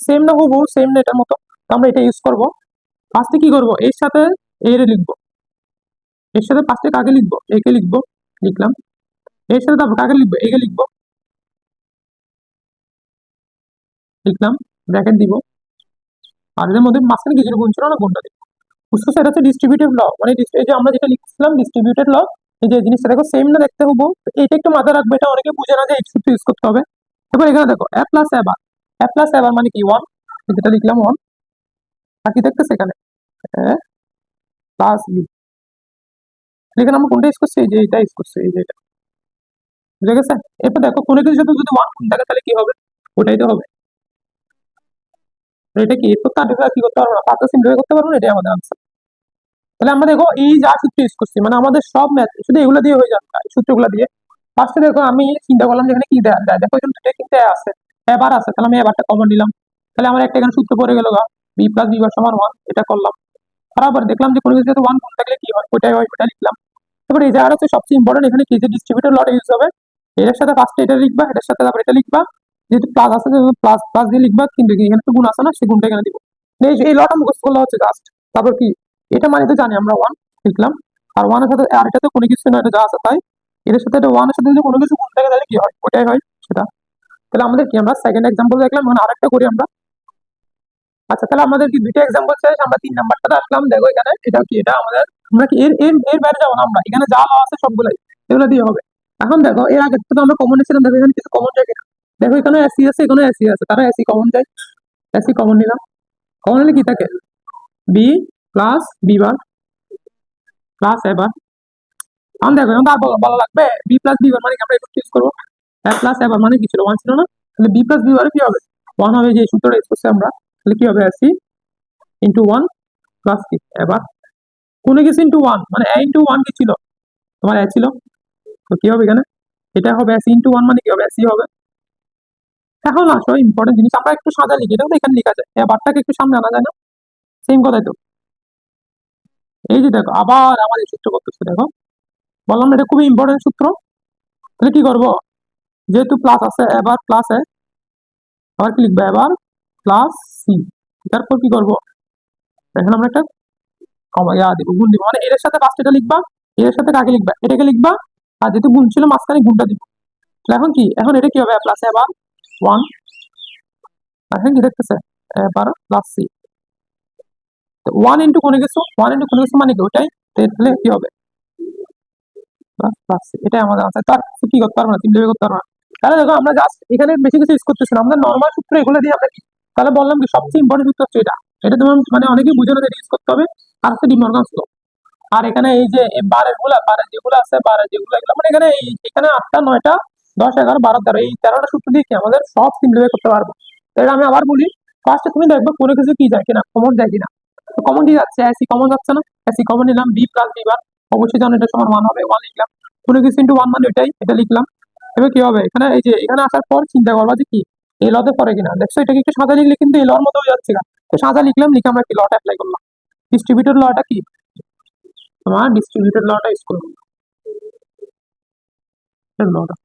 সেম না, হুবহু সেম না এটার মতো, তো আমরা এটা ইউজ করবো। ফার্স্টে কি করবো, এর সাথে এর লিখবো, এর সাথে ফার্স্টে কাকে লিখবো, একে লিখবো, লিখলাম। এর সাথে তারপর কাকে লিখবো, একে লিখবো, লিখলাম, ব্র্যাকেট দিব। আর এর মধ্যে মাঝখানে কিছু গুণ ছিল না, গুণটা দিব। বুঝতে এটা হচ্ছে ডিস্ট্রিবিউটিভ ল, মানে এই যে আমরা যেটা লিখছিলাম ডিস্ট্রিবিউটেড ল, এই যে জিনিসটা দেখো সেম না দেখতে হবো, তো এটা একটু মাথায় রাখবে, এটা অনেকে বুঝে না যে এই সূত্র ইউজ করতে হবে। এবার এখানে দেখো এ plus a bar, A plus a বার মানে কি ওয়ান, যেটা লিখলাম ওয়ান। আর কি দেখতেছে এখানে, এ প্লাস বি, এখানে আমরা কোনটা ইউজ করছি, এই যে এটা ইউজ করছি, এই যে এটা, বুঝে গেছে। এরপর দেখো কোনো কিছুর সাথে যদি ওয়ান গুণ থাকে তাহলে কি হবে, ওটাই তো হবে। তো এটা কি, এরপর তার কি করতে পারবো না, পাতা সিম্পলিফাই করতে পারবো না, এটাই আমাদের আনসার। তাহলে আমরা দেখো এই যা সূত্র ইউজ করছি, মানে আমাদের সব ম্যাথ শুধু এগুলো দিয়ে হয়ে যাবে, এই সূত্রগুলো দিয়ে। ফার্স্টে দেখো আমি চিন্তা করলাম যে এখানে কি দেয়া যায়, দেখো এখানে দুটো কিন্তু আছে, এবার আছে, তাহলে আমি এবারটা কমন নিলাম। তাহলে আমার একটা এখানে সূত্র পড়ে গেল, বি প্লাস বি বার সমান ওয়ান, এটা করলাম। বরাবর দেখলাম যে কোনো কিছু ওয়ান গুণ থাকলে কি হয়, ওইটাই হয়, ওটা লিখলাম। এবার এই জায়গাটা হচ্ছে সবচেয়ে ইম্পর্টেন্ট, এখানে কি যে ডিস্ট্রিবিউটর লটা ইউজ হবে, এটার সাথে ফার্স্টে এটা লিখবা, এটার সাথে তারপর এটা লিখবা, যেহেতু প্লাস আছে প্লাস প্লাস দিয়ে লিখবা, কিন্তু এখানে তো গুণ আছে না, সেই গুণটা এখানে দিব। এই লটা মুখস্থ করলে হচ্ছে জাস্ট। তারপর কি, এটা মানে তো জানি আমরা ওয়ান লিখলাম, আর ওয়ানের সাথে আর এটা তো কোনো কিছু না, এটা যা আছে তাই। এর সাথে এটা ওয়ানের সাথে যদি কোনো কিছু গুণ থাকে তাহলে কি হয়, ওটাই হয় সেটা। তাহলে আমাদের কি, আমরা সেকেন্ড এক্সাম্পল দেখলাম, এখন আরেকটা করি আমরা। আচ্ছা তাহলে আমাদের কি দুইটা এক্সাম্পল শেষ, আমরা 3 নাম্বারটা আসলাম। দেখো এখানে এটা কি, এটা আমাদের, আমরা কি এর এর এর বাইরে যাবো না, আমরা এখানে যা ল আছে সবগুলাই এগুলো দিয়ে হবে। এখন দেখো এর আগে তো আমরা কমন নিয়েছিলাম, দেখো এখানে কিছু কমন যায় কিনা। দেখো এখানে এসি আছে, এখানে এসি আছে, তারা এসি কমন যায়, এসি কমন নিলাম। কমন নিলে কি থাকে, b plus B bar plus a bar. এখন দেখো এখন আর বলা লাগবে, বি প্লাস বি বার মানে কি, আমরা এটা চুজ করবো। এ প্লাস এ বার মানে কি ছিল, ওয়ান ছিল না, তাহলে বি প্লাস বি বার কি হবে, ওয়ান হবে, যে সূত্রটা ইউজ করছি আমরা। তাহলে কি হবে, এসি ইন্টু ওয়ান প্লাস কি, এবার কোনো কিছু ইন্টু ওয়ান, মানে এ ইন্টু ওয়ান কি ছিল, তোমার এ ছিল, তো কি হবে এখানে, এটা হবে এসি ইন্টু ওয়ান মানে কি হবে, এসি হবে। এখন আসো ইম্পর্টেন্ট জিনিস, আমরা একটু সাদা লিখি, এটা তো এখানে লেখা যায়, এবারটাকে একটু সামনে আনা যায় না, সেম কথাই তো। এই যে দেখো আবার আমাদের সূত্র করতেছে, দেখো বললাম না, এটা খুবই ইম্পর্টেন্ট সূত্র। তাহলে কি করবো, যেহেতু প্লাস আছে, এবার প্লাস এ, আবার কি লিখবো, এবার প্লাস সি। তারপর কি করবো, এখন আমরা একটা দিব, গুণ দিব, মানে এর সাথে ফার্স্ট এটা লিখবা, এর সাথে কাকে লিখবা, এটাকে লিখবা, আর যেহেতু গুণ ছিল মাঝখানে গুণটা দিব। তাহলে এখন কি, এখন এটা কি হবে, প্লাস এবার ওয়ান, এখন কি দেখতেছে, এবার প্লাস সি। ওয়ান ইন্টু কোনো কিছু, ওয়ান ইন্টু কোনো কিছু মানে কি ওটাই, তাহলে কি হবে, প্লাস প্লাস সি, এটাই আমাদের আনসার। তার কিছু কি করতে পারবো না, সিম্পলিফাই করতে পারবো না। তাহলে দেখো আমরা জাস্ট এখানে বেশি কিছু ইউজ করতেছি না, আমাদের নর্মাল সূত্র এগুলো দিয়ে আমরা কি, তাহলে বললাম কি সবচেয়ে ইম্পর্টেন্ট সূত্র হচ্ছে এটা। এটা তোমার মানে অনেকেই বুঝে না যে ইউজ করতে হবে। আর হচ্ছে ডিমর্গানস ল। আর এখানে এই যে বারের গুলা, বারের যেগুলো আছে, বারের যেগুলো এগুলো মানে এখানে এখানে 8টা 9টা 10 11 12 13, এই 13টা সূত্র দিয়ে কি আমাদের সব সিম্পলিফাই করতে পারবো। তাহলে আমি আবার বলি, ফার্স্টে তুমি দেখবে কোনো কিছু কি যায় কিনা, কমন যায় কিনা। তো কমন কি যাচ্ছে, এসি কমন যাচ্ছে না, এসি কমন নিলাম, বি প্লাস বি বার অবশ্যই জানো এটা সমান 1 হবে, 1 লিখলাম। কোনো কিছু ইনটু 1 মানে এটাই, এটা লিখলাম। এবার কি হবে, এখানে এই যে এখানে আসার পর চিন্তা করবা যে কি এই লতে পড়ে কিনা। দেখছো এটাকে একটু সাদা লিখলে কিন্তু এই লর মতো হয়ে যাচ্ছে না। তো সাদা লিখলাম, লিখে আমরা কি লটা অ্যাপ্লাই করলাম। ডিস্ট্রিবিউটেড লটা কি তোমার, ডিস্ট্রিবিউটেড লটা ইউজ করবো লটা।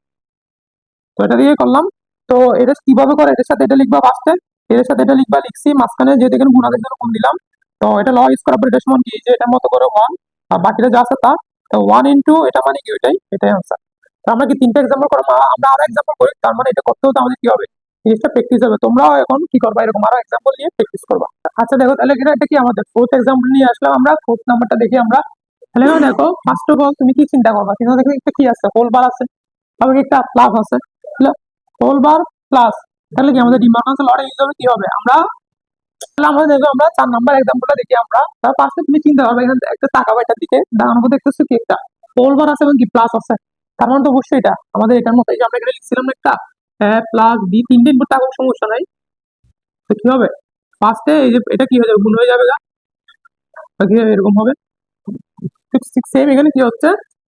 তো এটা দিয়ে করলাম। তো এটা কিভাবে করে, এটার সাথে এটা লিখবা ফার্স্টে, এর সাথে এটা লিখবা, লিখছি মাঝখানে যেহেতু এখানে গুণাদের জন্য গুণ দিলাম। তো এটা ল ইউজ করার পর এটা সমান কি, যে এটার মতো করে 1 আর বাকিটা যা আছে তা। তো 1 ইনটু এটা মানে কি, এটাই আনসার। তো আমরা কি 3টা এক্সাম্পল করবো, আমরা আরো এক্সাম্পল করি, তার মানে এটা করতে হতে আমাদের কি হবে, জিনিসটা প্র্যাকটিস হবে। তোমরাও এখন কি করবা, এরকম আরো এক্সাম্পল নিয়ে প্র্যাকটিস করবা। আচ্ছা দেখো তাহলে এখানে এটা কি আমাদের 4th এক্সাম্পল নিয়ে আসলাম আমরা, 4th নাম্বারটা দেখি আমরা। তাহলে এখানে দেখো ফার্স্ট অফ অল তুমি কি চিন্তা করবা, কিন্তু দেখো একটা কি আছে, হোল বার আছে, তারপরে একটা প্লাস আছে, হোল বার প্লাস। তাহলে কি আমাদের ডিমার্কেশন লটা ইউজ হবে কি হবে, আমরা তাহলে আমরা দেখো আমরা 4 নাম্বার এক্সাম্পলটা দেখি আমরা। তার পাশে তুমি চিন্তা করবে, এখানে একটা টাকা বাইটার দিকে ডান মধ্যে দেখতেছো কি একটা হোল বার আছে এবং কি প্লাস আছে। তার মানে তো অবশ্যই এটা আমাদের এটার মতো, এই যে আমরা এখানে লিখছিলাম না একটা প্লাস বি, 3 ইনপুট থাকুক সমস্যা নাই। তো কি হবে, ফার্স্টে এই যে এটা কি হয়ে যাবে, গুণ হয়ে যাবে গা, বা কি হবে, এরকম হবে। ঠিক সেম এখানে কি হচ্ছে,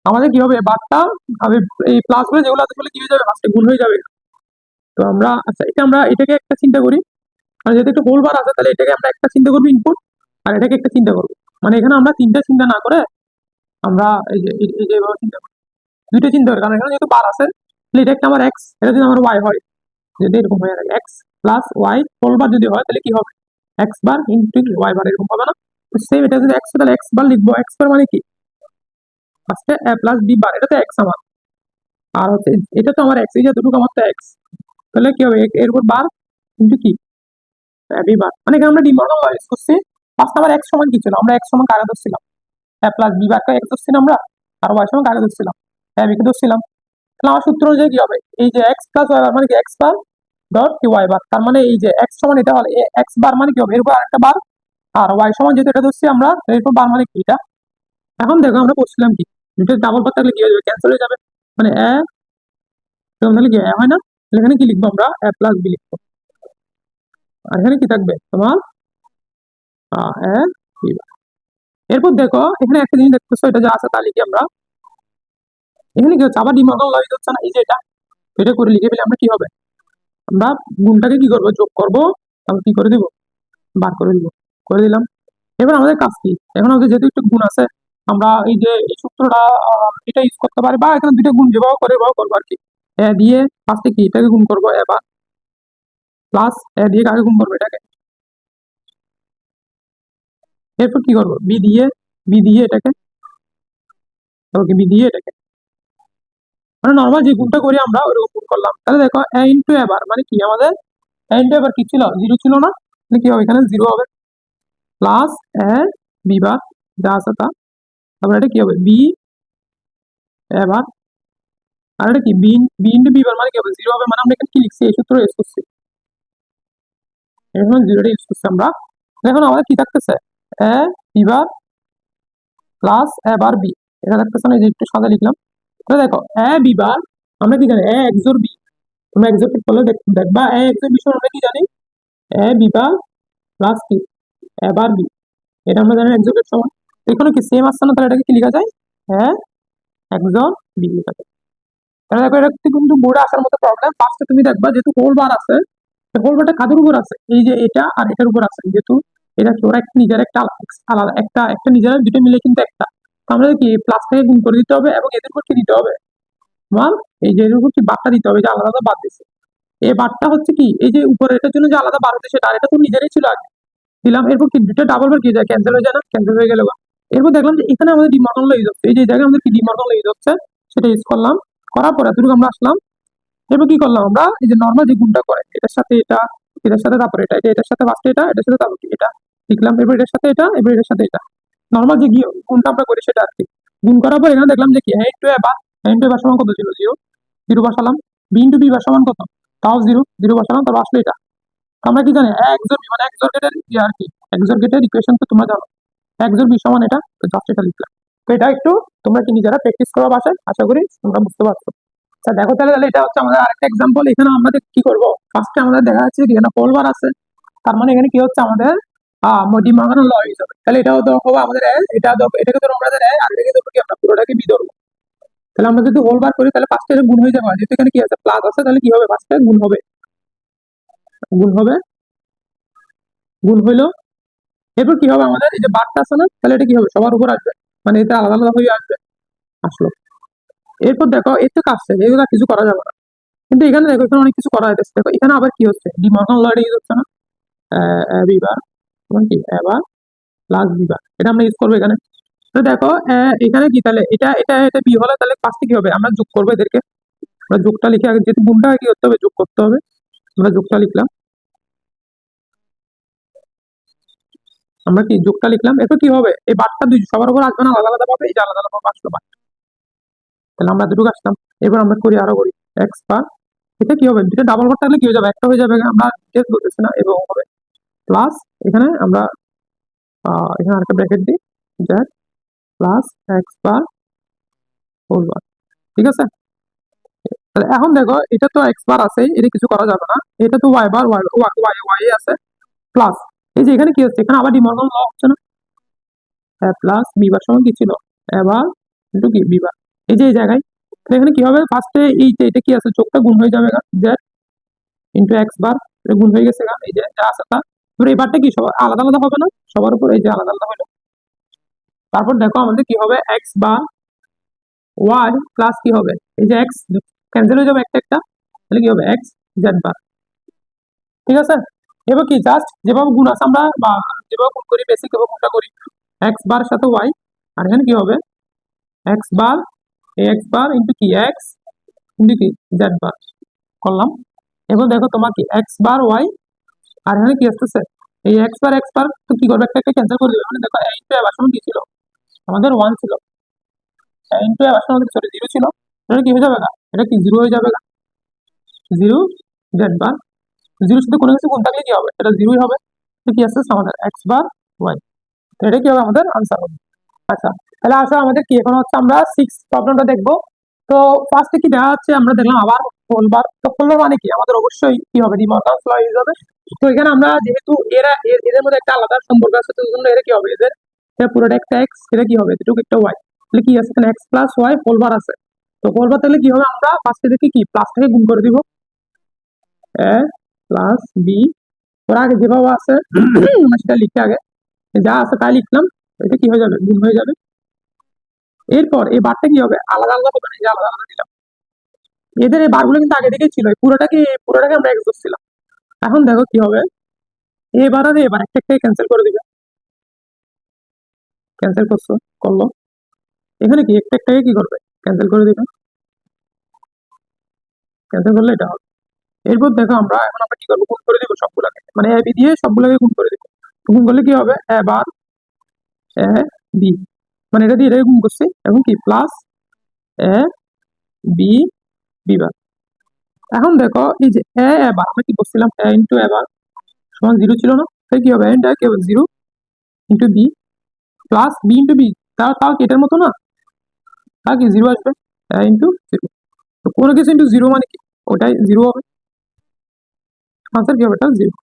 আমাদের কি হবে বারটা, আমি এই প্লাস গুলো যেগুলো আছে সেগুলো কি হয়ে যাবে, ফার্স্টে গুণ হয়ে যাবে। তো আমরা আচ্ছা এটা আমরা এটাকে একটা চিন্তা করি, আর যেহেতু একটা হোল বার আছে তাহলে এটাকে আমরা একটা চিন্তা করবো ইনপুট, আর এটাকে একটা চিন্তা করবো। মানে এখানে আমরা 3টা চিন্তা না করে আমরা এই যে এভাবে চিন্তা করি, 2টা চিন্তা করি, কারণ এখানে যেহেতু বার আছে তাহলে এটা একটা আমার এক্স, এটা যদি আমার ওয়াই হয়, যদি এরকম হয়ে থাকে X plus Y whole bar যদি হয় তাহলে কি হবে, X bar into Y bar, এরকম হবে না। তো সেম এটা যদি এক্স, তাহলে এক্স বার লিখবো, এক্স বার মানে কি ফার্স্টে এ প্লাস বি বার, এটা তো এক্স আমার, আর হচ্ছে এটা তো আমার এক্স, এই যতটুকু আমার তো এক্স, তাহলে কি হবে এর উপর বার ইন্টু কি বি বার। মানে এখানে আমরা ডিমর্গান ল ইউজ করছি। ফার্স্ট আমার এক্স সমান কি ছিল, আমরা এক্স সমান কাকে ধরছিলাম, প্লাস বি বারকে এক্স ধরছিলাম আমরা, আর ওয়াই সমান কাকে ধরছিলাম, বিকে ধরছিলাম। তাহলে আমার সূত্র অনুযায়ী কি হবে, এই যে এক্স প্লাস ওয়াই বার মানে কি এক্স বার ডট কি ওয়াই বার, তার মানে এই যে এক্স সমান এটা হলে এক্স বার মানে কি হবে এরপর আরেকটা বার, আর ওয়াই সমান যেহেতু এটা ধরছি আমরা এরপর বার মানে কি এটা। এখন দেখো আমরা করছিলাম কি, দুটো ডাবল বার থাকলে কি হয়ে যাবে, ক্যান্সেল হয়ে যাবে, মানে এরকম তাহলে কি হয় না। তাহলে এখানে কি লিখবো আমরা, প্লাস বি লিখবো, আর এখানে কি থাকবে তোমার এ বি। এরপর দেখো এখানে একটা জিনিস দেখতেছো, এটা যা আছে তা লিখি আমরা। এখানে কি হচ্ছে, আবার ডিমর্গান ল ইউজ হচ্ছে না, এই যে এটা করে লিখে ফেলে আমরা কি হবে, আমরা গুণটাকে কি করবো, যোগ করবো, তাহলে কি করে দিব, বার করে দিব, করে দিলাম। এবার আমাদের কাজ কি, এখন আমাদের যেহেতু একটা গুণ আছে, আমরা এই যে এই সূত্রটা এটা ইউজ করতে পারি, বা এখানে 2টা গুণ যেভাবে করে এভাবে করবো আর কি। এ দিয়ে ফার্স্টে কি এটাকে গুণ করবো, এবার প্লাস এ দিয়ে কাকে গুণ করবো, এটাকে। এরপর কি করবো, বি দিয়ে এটাকে, ওকে বি দিয়ে এটাকে, মানে নর্মাল যে গুণটা করি আমরা ওইরকম গুণ করলাম। তাহলে দেখো এ ইন্টু এবার মানে কি আমাদের, এ ইন্টু এবার কি ছিল, 0 ছিল না, তাহলে কি হবে এখানে 0 হবে, প্লাস এ বি বার যা আছে তা, তারপর এটা কি হবে বি এবার, আর এটা কি B B into B bar মানে কি হবে 0 হবে, মানে আমরা এখানে কি লিখছি, এই সূত্র ইউজ করছি, এখন 0টা ইউজ করছি আমরা। এখন আমাদের কি থাকতেছে, A B bar plus a bar B, এটা থাকতেছে না, এই যে একটু সাদা লিখলাম। তাহলে দেখো এ বি বার আমরা কি জানি, এ এক্সোর বি, তোমরা এক্সোর করলে দেখবা এ এক্সোর বি সমান আমরা কি জানি, এ বি বার প্লাস কি এ বার বি, এটা আমরা জানি এক্সোর সমান। এখানে কি সেম আসছে না, তাহলে এটাকে কি লেখা যায়, এ এক্সোর বি লেখা যায়। তাহলে দেখো এটা কিন্তু বোর্ডে আসার মতো প্রবলেম। ফার্স্টে তুমি দেখবা যেহেতু হোল বার আছে, হোল বারটা কাদের উপর আছে, এই যে এটা আর এটার উপর আছে, যেহেতু এটা কি ওরা একটা নিজের একটা আলাদা একটা একটা নিজের, দুটো মিলে কিন্তু একটা। তো আমাদের কি প্লাসটাকে গুণ করে দিতে হবে এবং এদের উপর কি দিতে হবে, তোমার এই যে এর উপর কি বারটা দিতে হবে, যে আলাদা আলাদা বাদ দিচ্ছে। এই বারটা হচ্ছে কি, এই যে উপরে এটার জন্য যে আলাদা বার হচ্ছে সেটা, আর এটা তো নিজেরই ছিল আগে, দিলাম। এরপর কি দুটো ডাবল বার কি যায়, ক্যান্সেল হয়ে যায় না, ক্যান্সেল হয়ে গেল। এরপর দেখলাম যে এখানে আমাদের ডিমর্গান ল ইউজ হচ্ছে, এই যে জায়গায় আমাদের কি ডিমর্গান ল ইউজ হচ্ছে সেটা ইউজ করলাম। করার পরে এতটুকু আমরা আসলাম। এরপর কি করলাম আমরা, এই যে নর্মাল যে গুণটা করে এটার সাথে এটা, এটার সাথে তারপরে এটা, এটার সাথে ফার্স্টে এটা, এটার সাথে তারপর এটা লিখলাম, এবার এটার সাথে এটা, এবার এটার সাথে এটা, নর্মাল যে গুণটা আমরা করি সেটা আর কি। গুণ করার পর এখানে দেখলাম যে কি হ্যাঁ ইন্টু এবার, হ্যাঁ ইন্টু এবার সমান কত ছিল, 0, 0 বসালাম। বি ইন্টু বি বার সমান কত, তাও 0, 0 বসালাম, তারপর আসলে এটা। তো আমরা কি জানি একজোর বি মানে একজোর্গেটের আর কি, একজোর্গেটের ইকুয়েশন তো তোমরা জানো, একজোর বি সমান এটা, তো জাস্ট এটা লিখলাম। তো এটা একটু তোমরা কি নিজেরা প্র্যাকটিস করা বাসায়, আশা করি তোমরা বুঝতে পারছো। আচ্ছা দেখো তাহলে এটা হচ্ছে আমাদের আরেকটা এক্সাম্পল। এখানে আমাদের কি করবো, ফার্স্টে আমাদের দেখা যাচ্ছে কি এখানে হোল বার আছে, তার মানে এখানে কি হচ্ছে আমাদের ডি মর্গানের ল ইউজ হবে। তাহলে এটাও তো হবে আমাদের A, এটা ধরবো, এটাকে ধরো আমাদের A, আর এটাকে ধরবো কি আমরা পুরোটাকে বি ধরবো। তাহলে আমরা যদি হোল বার করি তাহলে ফার্স্টে গুণ হয়ে যাবে, যেহেতু এখানে কি আছে প্লাস আছে, তাহলে কি হবে ফার্স্টে গুণ হবে, গুণ হবে, গুণ হইলো। এরপর কি হবে আমাদের এই যে বারটা আছে না, তাহলে এটা কি হবে সবার উপর আসবে, মানে এটা আলাদা আলাদা হয়ে আসবে, আসলো। এরপর দেখো এর তো কাটছে, এগুলো কিছু করা যাবে না, কিন্তু এখানে দেখো এখানে অনেক কিছু করা হয়েছে। দেখো এখানে আবার কি হচ্ছে, ডি মর্গান ল ইউজ হচ্ছে না, বিবার এবং কি এবার প্লাস বিবার, এটা আমরা ইউজ করবো এখানে। তো দেখো এখানে কি, তাহলে এটা এটা এটা বি হলে তাহলে ফার্স্টে কি হবে, আমরা যোগ করবো এদেরকে, আমরা যোগটা লিখে আগে, যেহেতু গুণটা কি করতে হবে, যোগ করতে হবে, আমরা যোগটা লিখলাম, আমরা কি যোগটা লিখলাম। এরপর কি হবে, এই বারটা দুই সবার উপর আসবে না, আলাদা আলাদা পাবে, এই যে আলাদা আলাদা আসলো বার, তাহলে আমরা দুটো আসলাম। এবার আমরা করি আরো করি এক্স বার, এটা কি হবে, দুটো ডাবল বার থাকলে কি হয়ে যাবে, একটা হয়ে যাবে, আমরা কেস বলতেছি না, এবং হবে প্লাস, এখানে আমরা এখানে আরেকটা ব্র্যাকেট দিই, Z plus X bar whole bar, ঠিক আছে। তাহলে এখন দেখো এটা তো এক্স বার আছে, এটা কিছু করা যাবে না, এটা তো y bar, Y Y Y আছে প্লাস, এই যে এখানে কি হচ্ছে, এখানে আবার ডিমর্গান ল হচ্ছে না, প্লাস বি বার সমান কি ছিল, এবার ইন্টু কি বি বার, এই যে এই জায়গায়। তো এখানে কি হবে, ফার্স্টে এই যে এটা কি আছে, চোখটা গুণ হয়ে যাবে, জেড ইন্টু এক্স বার, এটা গুণ হয়ে গেছে, এই যে যা আছে তা। এবার এই বারটা কি সবার আলাদা আলাদা হবে না, সবার উপর এই যে আলাদা আলাদা হলো। তারপর দেখো আমাদের কি হবে, এক্স বার ওয়াই প্লাস কি হবে, এই যে এক্স ক্যান্সেল হয়ে যাবে একটা একটা, তাহলে কি হবে এক্স জেড বার, ঠিক আছে। এবার কি জাস্ট যেভাবে গুণ আছে আমরা, বা যেভাবে গুণ করি বেসিক এভাবে গুণটা করি, এক্স বার সাথে ওয়াই, আর এখানে কি হবে এক্স বার, এক্স বার ইন্টু কি এক্স ইন্টু কি জেড বার করলাম। এবার দেখো তোমার কি এক্স বার ওয়াই, আর এখানে কি আসতেছে, এই এক্স বার তো কি করবে, একটা একটা ক্যান্সেল করে দেবে, মানে দেখো এ ইন্টু এ সমান কি ছিল, আমাদের ওয়ান ছিল, এ ইন্টু এ সমান সরি জিরো ছিল, এটা কি হয়ে যাবে না, এটা কি জিরো হয়ে যাবে না, জিরো জেড বার, জিরোর সাথে কোনো কিছু গুণ থাকলে কি হবে, এটা জিরোই হবে। তো কি আসছে আমাদের এক্স বার ওয়াই, এটা কি হবে আমাদের আনসার হবে। আচ্ছা, তাহলে আসলে আমাদের কি এখন হচ্ছে আমরা সিক্স প্রবলেমটা দেখবো। তো ফার্স্টে কি দেখা যাচ্ছে, আমরা দেখলাম আবার হোলবার, তো হোলবার মানে কি আমাদের অবশ্যই কি হবে, ডিমর্গানস ল ইউজ হবে। তো এখানে আমরা যেহেতু এদের মধ্যে একটা আলাদা সম্পর্ক আছে, তো জন্য এরা কি হবে, এদের এটা পুরোটা একটা এক্স, এটা কি হবে এটুকু একটা ওয়াই, তাহলে কি আছে এখানে এক্স প্লাস ওয়াই হোলবার আছে। তো হোলবার তাহলে কি হবে, আমরা ফার্স্টে দেখি কি প্লাসটাকে গুণ করে দিব, এ প্লাস বি, ওরা আগে যেভাবে আছে আমরা সেটা লিখে আগে যা আছে তাই লিখলাম, এটা কি হয়ে যাবে গুণ হয়ে যাবে। এরপর এই বারটা কি হবে, আলাদা আলাদা হবে না, এই যে আলাদা আলাদা দিলাম, এদের এই বারগুলো কিন্তু আগে থেকেই ছিল, এই পুরোটাকে আমরা এক্স ধরছিলাম। এখন দেখো কি হবে, এবার আর এবার একটা একটা ক্যান্সেল করে দিবে, ক্যান্সেল করলো, এখানে কি একটা একটাকে কি করবে, ক্যান্সেল করে দিবে, ক্যান্সেল করলে এটা হবে। এরপর দেখো আমরা এখন আমরা কি করবো, গুণ করে দিব সবগুলাকে, মানে এ বি দিয়ে সবগুলোকে গুণ করে দিব। গুণ করলে কি হবে, এবার এ বি, মানে এটা দিয়ে এটাকে গুণ করছি, এবং কি প্লাস এ বি বি বার। এখন দেখো এই যে এবার আমরা কি করছিলাম, এ ইন্টু এবার সমান জিরো ছিল না, তাই কি হবে, এটা কি হবে zero into B plus B into B, তাও তাও কি এটার মতো না, তা কি জিরো আসবে, ইন্টু জিরো, তো কোনো কিছু ইন্টু জিরো মানে কি ওটাই জিরো হবে, আনসার কি হবে এটা জিরো।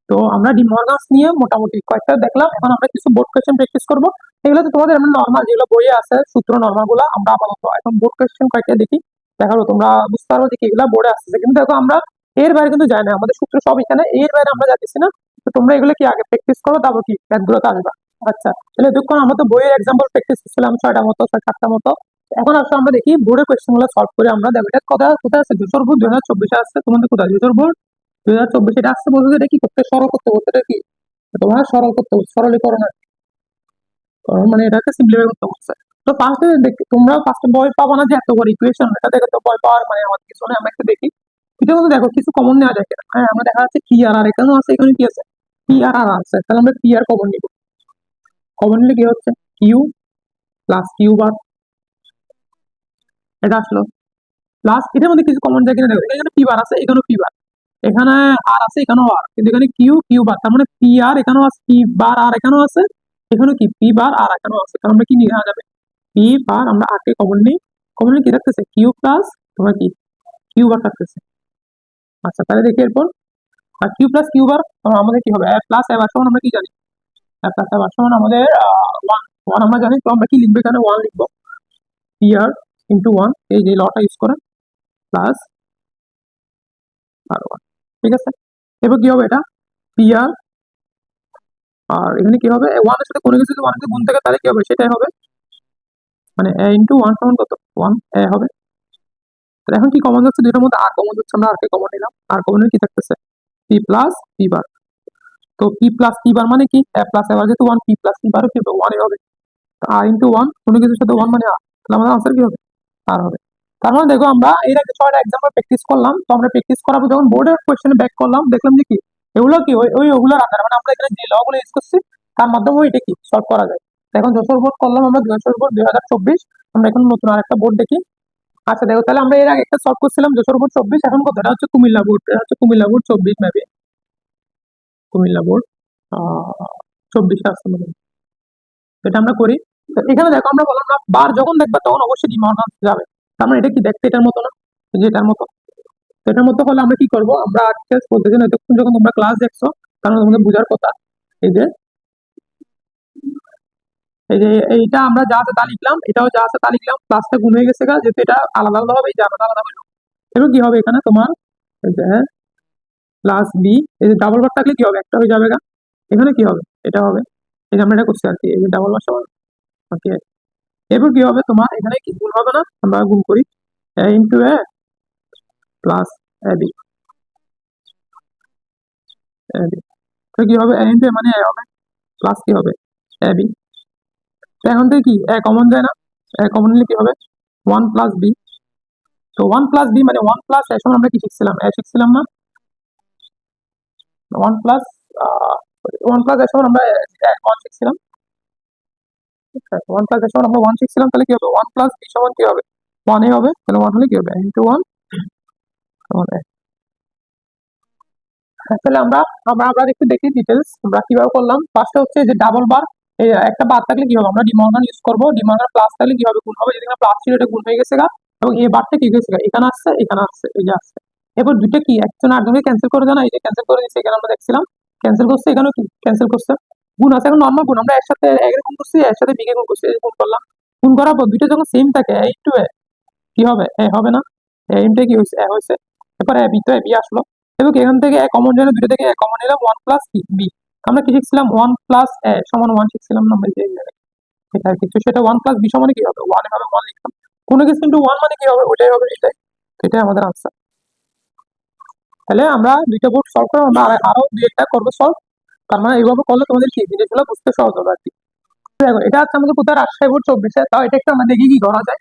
তো আমরা ডিমর্গানস নিয়ে মোটামুটি কয়েকটা দেখলাম, এখন আমরা কিছু বোর্ড কোয়েশ্চেন প্র্যাকটিস করবো। এগুলো তো তোমাদের এমনি নর্মাল যেগুলো বইয়ে আছে সূত্র নর্মাল গুলো, আমরা আপাতত এখন বোর্ড কোয়েশ্চেন কয়েকটা দেখি, দেখাবো তোমরা বুঝতে পারবো যে এগুলা বোর্ডে আসছে, কিন্তু দেখো আমরা এর বাইরে কিন্তু যাই না, আমাদের সূত্র সব এখানে, এর বাইরে আমরা যাচ্ছি না। তো তোমরা এগুলো কি আগে প্র্যাকটিস করো, তারপর কি ম্যাথগুলোতে আসবা। আচ্ছা, তাহলে এতক্ষণ আমরা তো বইয়ের এক্সাম্পল প্র্যাকটিস করছিলাম 6টা মতো 7টা মতো, এখন আসলে আমরা দেখি বোর্ডের কোয়েশ্চেন গুলো সলভ করে আমরা দেখো, এটা কোথায় কোথায় আছে, যশোর বোর্ড 2024 আসছে, তোমাদের কোথায় যশোর বোর্ড 2024 এটা আসছে, বলতে এটা কি করতে, সরল করতে বলতে, এটা কি তোমার সরল করতে বলছে, সরলীকরণ মানে এটাকে সিম্পলিফাই করতে বলছে। তো ফার্স্টে তোমরা ফার্স্টে ভয় পাবো না যে এত বড় ইকুয়েশন, এটা দেখে তো ভয় পাওয়ার মানে আমাদের কিছু নেই, আমরা একটু দেখি এটার মধ্যে দেখো কিছু কমন নেওয়া যায় কিনা। হ্যাঁ, আমরা দেখা যাচ্ছে পি আর আর এখানেও আছে, এখানে কি আছে পি আর আর আছে, তাহলে আমরা পি আর কমন নিব, কমন নিলে কি হচ্ছে কিউ প্লাস কিউ বার, এটা আসলো প্লাস এটার মধ্যে কিছু কমন যায় কিনা দেখো, এখানে পি বার আছে, এখানেও পি বার, এখানে আর আছে, এখানেও আর, কিন্তু এখানে কিউ কিউ বার, তার মানে পি আর এখানেও আছে, পি বার আর এখানেও আছে, এখানে কি পি বার আর এখানেও আছে, তাহলে আমরা কি নিয়ে যাবে পি বার, আমরা আর কে কমন নিই, কমন নিয়ে কি থাকতেছে কিউ প্লাস তোমার কি কিউ বার থাকতেছে। আচ্ছা, তাহলে দেখি এরপর আর কিউ প্লাস কিউ বার আমাদের কি হবে, এ প্লাস এ বার সমান আমরা কি জানি, এ প্লাস এ বার সমান আমাদের ওয়ান, ওয়ান আমরা জানি, তো আমরা কি লিখবো এখানে, ওয়ান লিখবো, পি আর ইন্টু ওয়ান, এই যে লটা ইউজ করে প্লাস আর ওয়ান, ঠিক আছে। এবার কি হবে এটা, পি আর, আর এখানে কি হবে, ওয়ানের সাথে কোনো কিছু যদি ওয়ানকে গুণ থাকে তাহলে কি হবে, সেটাই হবে, মানে এ ইন্টু ওয়ান সমান কত, ওয়ান এ হবে। তাহলে এখন কি কমন যাচ্ছে, দুইটার মধ্যে আর কমন যাচ্ছে, আমরা আর কে কমন নিলাম, আর কমন কি থাকতেছে, পি প্লাস পি বার। তো পি প্লাস পি বার মানে কি, এ প্লাস এ বার যেহেতু ওয়ান, পি প্লাস পি বারও কি হবে, ওয়ানই হবে। আর ইন্টু ওয়ান, কোনো কিছুর সাথে ওয়ান মানে আর, তাহলে আমাদের আনসার কি হবে, আর হবে। তার মানে দেখো আমরা এর আগে 6টা এক্সাম্পল প্র্যাকটিস করলাম, তো আমরা প্র্যাকটিস করার পর যখন বোর্ডের কোয়েশ্চেনে ব্যাক করলাম, দেখলাম যে কি এগুলো কি ওই ওগুলোর আকারে, মানে আমরা এখানে যে ল গুলো ইউজ করছি তার মাধ্যমে এটা কি সলভ করা যায়। তো এখন যশোর বোর্ড করলাম আমরা, যশোর বোর্ড 2024, আমরা এখন নতুন আরেকটা বোর্ড দেখি। আচ্ছা দেখো, তাহলে আমরা এর আগে একটা সলভ করছিলাম যশোর বোর্ড 24, এখন কত, এটা হচ্ছে কুমিল্লা বোর্ড, এটা হচ্ছে Comilla board 24 maybe, Comilla board 24 আসছে মনে হয়। তো এটা আমরা করি। তো এখানে দেখো আমরা বললাম না, বার যখন দেখবা তখন অবশ্যই ডিমান্ড যাবে, তার মানে এটা কি দেখতে এটার মতো না, যে এটার মতো। তো এটার মতো হলে আমরা কি করবো, আমরা আজকে বলতেছি না, এতক্ষণ যখন তোমরা ক্লাস দেখছো কারণ তোমাদের বোঝার কথা, এই যে এই যে এইটা আমরা যা আছে তা লিখলাম, এটাও যা আছে তা লিখলাম, প্লাসটা গুণ হয়ে গেছে গা, যেহেতু এটা আলাদা আলাদা হবে, এই যে আলাদা আলাদা হলো। এবার কি হবে এখানে তোমার, এই যে প্লাস বি, এই যে ডাবল বার থাকলে কি হবে, একটা হয়ে যাবে গা, এখানে কি হবে, এটা হবে, এই যে আমরা এটা করছি আর কি, এই যে ডাবল বার সমান, ওকে। এরপর কি হবে তোমার, এখানে কি গুণ হবে না, আমরা গুণ করি, এ into A plus A B, A B, তো কি হবে, এ ইন্টু এ মানে এ হবে, প্লাস কি হবে এ বি। তো এখন থেকে কি এ কমন যায় না, এ কমন নিলে কি হবে, ওয়ান প্লাস বি। তো ওয়ান প্লাস বি মানে ওয়ান প্লাস এ সমান আমরা কি শিখছিলাম, এ শিখছিলাম না, ওয়ান প্লাস ওয়ান প্লাস এ সমান আমরা ওয়ান শিখছিলাম, ওয়ান প্লাস এ সমান আমরা ওয়ান শিখছিলাম, তাহলে কি হবে, ওয়ান প্লাস বি সমান কি হবে, ওয়ান এ হবে, তাহলে ওয়ান হলে কি হবে, ইন্টু ওয়ান সমান এ। তাহলে আমরা আমরা আমরা একটু দেখি ডিটেলস আমরা কিভাবে করলাম। ফার্স্টে হচ্ছে যে ডাবল বার, এই একটা বার থাকলে কি হবে, আমরা ডিমর্গান ইউজ করবো, ডিমর্গান প্লাস থাকলে কি হবে, গুণ হবে, যদি প্লাস ছিল এটা গুণ হয়ে গেছে গা, এবং এই বারটা কি হয়েছে গা, এখানে আসছে এখানে আসছে, এই যে আসছে। এরপর দুইটা কি একজন আরেকজনকে ক্যান্সেল করে দেয় না, এই যে ক্যান্সেল করে দিচ্ছে, এখানে আমরা দেখছিলাম ক্যান্সেল করছে, এখানেও কি ক্যান্সেল করছে, গুণ আছে, এখন নর্মাল গুণ, আমরা একসাথে এর গুণ করছি, এর সাথে বি কে গুণ করছি, এই যে গুণ করলাম, গুণ করার পর দুইটা যখন সেম থাকে, এ ইন্টু এ কি হবে, এ হবে না, এ ইন্টু কি হয়েছে, এ হয়েছে। এরপর এ বি, তো এ বি আসলো, এবং এখান থেকে এ কমন যেন, দুটো থেকে এ কমন নিলাম, ওয়ান প্লাস বি, আমরা কি শিখছিলাম, ওয়ান প্লাস এ সমান ওয়ান শিখছিলাম না আমরা, এই যে এটা কিছু, সেটা ওয়ান প্লাস বি সমান কি হবে, ওয়ান এভাবে ওয়ান লিখলাম, কোনো কিছু কিন্তু ওয়ান মানে কি হবে, ওইটাই হবে, এটাই, তো এটাই আমাদের আনসার। তাহলে আমরা দুইটা বোর্ড সলভ করে আমরা আরো দুই একটা করবো সলভ, তার মানে এইভাবে করলে তোমাদের কি জিনিসগুলো বুঝতে সহজ হবে আর কি। দেখো এটা হচ্ছে আমাদের কোথায়, রাজশাহী বোর্ড 24, তাও এটা একটা আমরা দেখি কি করা যায়।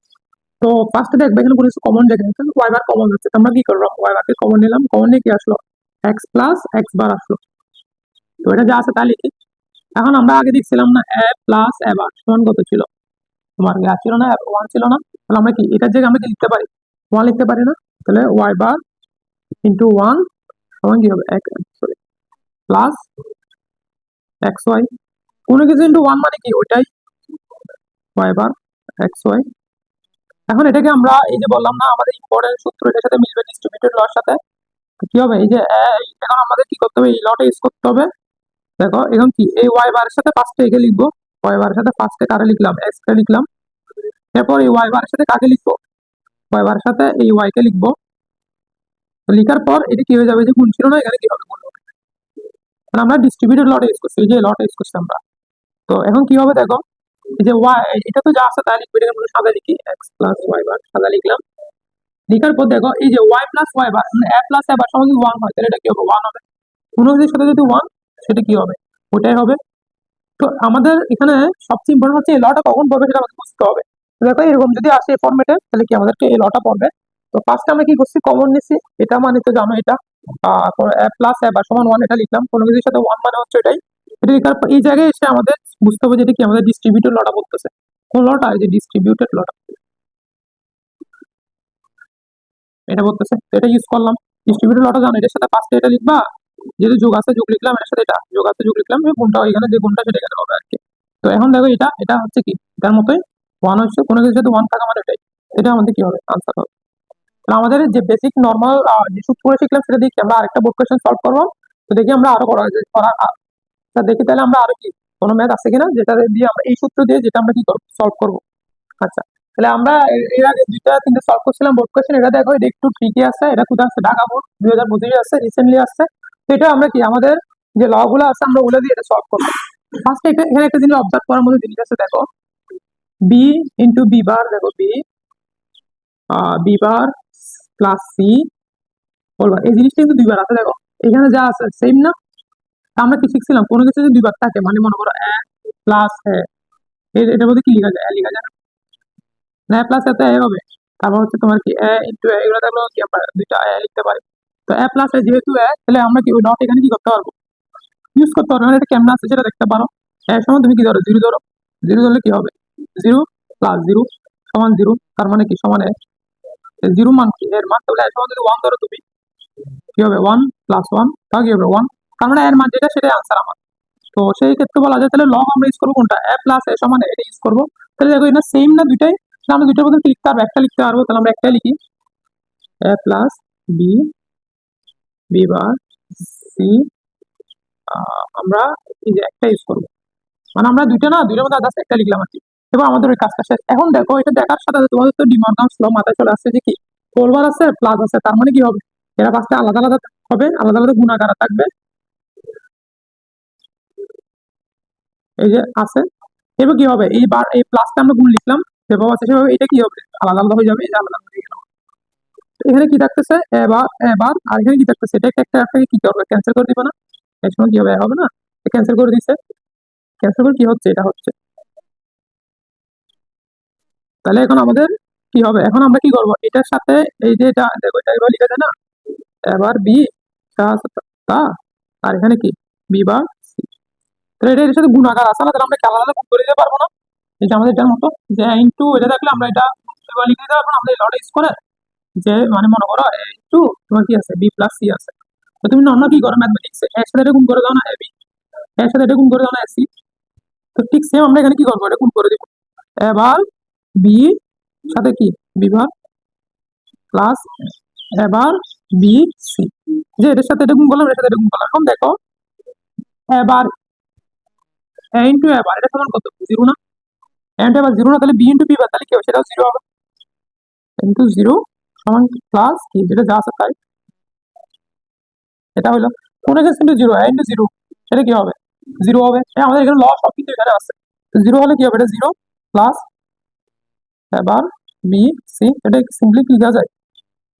তো ফার্স্টে দেখবে এখানে কোনো কিছু কমন দেখে নিচ্ছেন, ওয়াই বার কমন হচ্ছে, তো আমরা কি করবো, ওয়াই বারকে কমন নিলাম, কমন নিয়ে কি আসলো, এক্স প্লাস এক্স বার আসলো, তো এটা যা আছে তা লিখি। এখন আমরা আগে দেখছিলাম না, এ প্লাস এ বার সমান কত ছিল, তোমার ইয়া ছিল না, ওয়ান ছিল না, তাহলে আমরা কি এটার জায়গায় আমরা কি লিখতে পারি, ওয়ান লিখতে পারি না, তাহলে ওয়াই বার ইন্টু ওয়ান সমান কি হবে, সরি প্লাস এক্স ওয়াই, কোনো কিছু ইন্টু ওয়ান মানে কি ওইটাই, ওয়াই বার এক্স ওয়াই। এখন এটাকে আমরা এই যে বললাম না, আমাদের ইম্পর্টেন্ট সূত্র এটার সাথে মিলবে, ডিস্ট্রিবিউটেড লর সাথে, তো কি হবে, এই যে এখন আমাদের কি করতে হবে, এই লটা ইউজ করতে হবে। দেখো এখন কি, এই ওয়াই বারের সাথে ফার্স্টে একে লিখবো, ওয়াই বারের সাথে ফার্স্টে কারে লিখলাম, এক্স কে লিখলাম, এরপর এই ওয়াই বারের সাথে কাকে লিখবো, ওয়াই বারের সাথে এই ওয়াই কে লিখবো, তো লিখার পর এটা কি হয়ে যাবে, যে গুণ ছিল না, এখানে কি হবে, গুণ হবে, কারণ আমরা ডিস্ট্রিবিউটেড লটা ইউজ করছি, এই যে লটা ইউজ করছি আমরা। তো এখন কি হবে দেখো, এই যে ওয়াই, এটা তো যা আছে তাই লিখবো, এটাকে আমরা সাদা লিখি, এক্স প্লাস ওয়াই বার সাদা লিখলাম, লিখার পর দেখো এই যে ওয়াই প্লাস ওয়াই বার মানে এ প্লাস এ বার সমান যদি ওয়ান হয়, তাহলে এটা কি হবে, ওয়ান হবে, কোনো কিছুর সাথে যদি ওয়ান, সেটা কি হবে, ওটাই হবে। তো আমাদের এখানে সবচেয়ে ইম্পর্টেন্ট হচ্ছে এই লটা কখন পড়বে সেটা আমাদের বুঝতে হবে। তো দেখো এরকম যদি আসে ফরম্যাটে, তাহলে কি আমাদেরকে এই লটা পড়বে। তো ফার্স্টে আমরা কি করছি, কমন নিচ্ছি, এটা মানে তো জানো, এটা এ প্লাস এ বার সমান ওয়ান, এটা লিখলাম, কোনো কিছুর সাথে ওয়ান মানে হচ্ছে এটাই, এটা লিখার পর এই জায়গায় এসে আমাদের বুঝতে হবে যে এটা কি আমাদের ডিস্ট্রিবিউটেড লটা বলতেছে, কোন লটা, এই যে ডিস্ট্রিবিউটেড লটা এটা বলতেছে, তো এটা ইউজ করলাম। ডিস্ট্রিবিউটেড লটা জানো, এটার সাথে ফার্স্টে এটা লিখবা, যেহেতু যোগ আছে যোগ লিখলাম, এটার সাথে এটা যোগ আছে যোগ লিখলাম, এই কোনটা এখানে যে কোনটা সেটা এখানে হবে আর কি। তো এখন দেখো এটা এটা হচ্ছে কি, এটার মতোই, ওয়ান হচ্ছে, কোনো কিছুর সাথে ওয়ান থাকা মানে এটাই, এটা আমাদের কি হবে, আনসার হবে। তাহলে আমাদের যে বেসিক নর্মাল যে সূত্র শিখলাম সেটা দিয়ে কি আমরা আরেকটা বোর্ড কোয়েশ্চেন সলভ করবো, তো দেখি আমরা আরো দেখি তাহলে আমরা আরো কি কোনো ম্যাথ আছে কিনা যেটা দিয়ে আমরা এই সূত্র দিয়ে যেটা আমরা কি করবো সলভ করবো। আচ্ছা, তাহলে আমরা এর আগে দুইটা তিনটা সলভ করছিলাম বোর্ড কোশ্চেন। এটা দেখো, এটা একটু ট্রিকি আছে। এটা কোথায় আছে? ঢাকা বোর্ড 2025 আছে, রিসেন্টলি আসছে। তো এটা আমরা কি আমাদের যে ল গুলো আছে আমরা ওগুলো দিয়ে এটা সলভ করবো। ফার্স্ট এখানে একটা জিনিস অবজার্ভ করার মধ্যে জিনিস আছে, দেখো বি ইন্টু বি বার, দেখো বি বার প্লাস সি বলবা, এই জিনিসটা কিন্তু দুইবার আছে। দেখো এখানে যা আছে সেম না? আমরা কি শিখছিলাম, কোনো কিছু যদি দুইবার থাকে মানে মনে করো এ প্লাস এটার মধ্যে কি লেখা যায়? লেখা যায় না? প্লাস এতে এ হবে। তারপর হচ্ছে তোমার কি এ ইন্টু এ, এগুলো থাকলেও কি আমরা দুইটা এ লিখতে পারি। তো এ প্লাস এ যেহেতু এ, তাহলে আমরা কি ওই ডট এখানে কি করতে পারবো? ইউজ করতে পারবো। মানে এটা কেমন আছে সেটা দেখতে পারো। এর সময় তুমি কি ধরো? জিরো ধরো। জিরো ধরলে কি হবে? জিরো প্লাস জিরো সমান জিরো। তার মানে কি সমান এ। জিরো মান কি? এর মান তাহলে এর সমান যদি ওয়ান ধরো তুমি, কি হবে? ওয়ান প্লাস ওয়ান, তা কি হবে? ওয়ান। তার মানে এর মান যেটা সেটাই আনসার আমার। তো সেই ক্ষেত্রে বলা যায় তাহলে লগ আমরা ইউজ করবো কোনটা? এ প্লাস এ সমান এটা ইউজ করবো। তাহলে দেখো এটা সেম না দুইটাই? তাহলে আমরা দুইটার মধ্যে লিখতে পারবো, একটা লিখতে পারবো। তাহলে আমরা একটাই লিখি, a plus b, b bar c. আমরা এই যে একটা ইউজ করবো, মানে আমরা দুইটা না, দুইটার মধ্যে আদার্স একটা লিখলাম আর কি। এবার আমাদের ওই কাজটা শেষ। এখন দেখো এটা দেখার সাথে সাথে তোমাদের তো ডিমর্গানস ল মাথায় চলে আসছে যে কি হোলবার আছে প্লাস আছে, তার মানে কি হবে? এরা পাঁচটা আলাদা আলাদা হবে, আলাদা আলাদা গুণাকার থাকবে। এই যে আছে। এবার কি হবে? এই প্লাসটা আমরা গুণ লিখলাম, যেভাবে আছে সেভাবে এটা কি হবে? আলাদা আলাদা হয়ে যাবে। এই যে আলাদা আলাদা হয়ে গেল। তো এখানে কি থাকতেছে? এবার এবার আর এখানে কি থাকতেছে? এটা একটা একটাকে কি করবে? ক্যান্সেল করে দিবে না? এর সময় কি হবে? হবে না? ক্যান্সেল করে দিছে। ক্যান্সেল করে কি হচ্ছে? এটা হচ্ছে। তাহলে এখন আমাদের কি হবে? এখন আমরা কি করবো? এটার সাথে এই যে এটা দেখো, এটা এবার লিখা যায় না? এবার বি তা, আর এখানে কি বি বা সি। তাহলে এটা এর সাথে গুণাকার আছে না? তাহলে আমরা কি আলাদা আলাদা গুণ করে দিতে পারবো না? এই যে আমাদের এটার মতো যে ইন্টু এটা থাকলে আমরা এটা এবার লিখে দিতে পারবো না? আমরা এই লটা ইউজ করে যে মানে মনে করো ইন্টু তোমার কি আছে? বি প্লাস সি আছে। তো তুমি নর্মাল কি করো ম্যাথমেটিক্সে? এর সাথে এটা গুণ করে দাও না এ বি, এর সাথে এটা গুণ করে দাও না এসি। তো ঠিক সেম আমরা এখানে কি করবো? এটা গুণ করে দিব। এবার বি সাথে কি বিভাগ প্লাস এবার বি সি, যে এটার সাথে এটা গুণ করলাম, এটার সাথে এটা গুণ করলাম। এখন দেখো এবার এ ইন্টু এবার এটা সমান কত? জিরো না? এ ইন্টু এবার জিরো না? তাহলে বি ইন্টু বি বার তাহলে কি হবে? সেটাও জিরো হবে। ইন্টু জিরো সমান প্লাস কি যেটা যা আছে তাই। এটা হলো কোন এক্স ইন্টু জিরো, এ ইন্টু জিরো, সেটা কি হবে? জিরো হবে। আমাদের এখানে লস সব কিন্তু এখানে আছে। জিরো হলে কি হবে? এটা জিরো প্লাস এবার বি সি, এটা সিম্পলি কি লেখা যায়?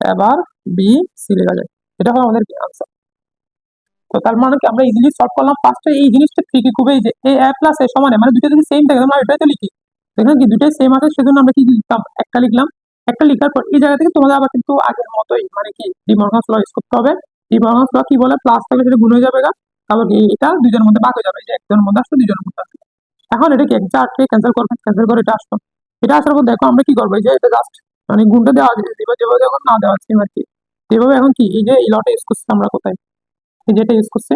এবার বি সি লেখা যায়। এটা হলো আমাদের কি আনসার। তো তার মানে কি আমরা ইজিলি সলভ করলাম। ফার্স্টে এই জিনিসটা ঠিকই খুবই যে এ এ প্লাস এ সমান মানে দুটো যদি সেম থাকে আমরা এটাই তো লিখি। এখানে কি দুটোই সেম আছে, সেজন্য আমরা কি লিখতাম? একটা লিখলাম। একটা লিখার পর এই জায়গা থেকে তোমাদের আবার কিন্তু আগের মতোই মানে কি ডিমর্গানস ল ইউজ করতে হবে। ডিমর্গানস ল কি বলে? প্লাস থাকলে সেটা গুণ হয়ে যাবে গা। তারপর কি এটা দুইজনের মধ্যে ভাগ হয়ে যাবে, যে একজনের মধ্যে আসবে দুইজনের মধ্যে আসবে। এখন এটা কি একটা আটকে ক্যান্সেল করবে, ক্যান্সেল করে এটা আসতো। এটা আসার পর দেখো আমরা কি করবো? এই যে এটা জাস্ট মানে গুণটা দেওয়া আছে যেভাবে এখন না দেওয়া আছে আর কি। এভাবে এখন কি এই যে এই লটা ইউজ করছি আমরা কোথায়? এই যেটা ইউজ করছে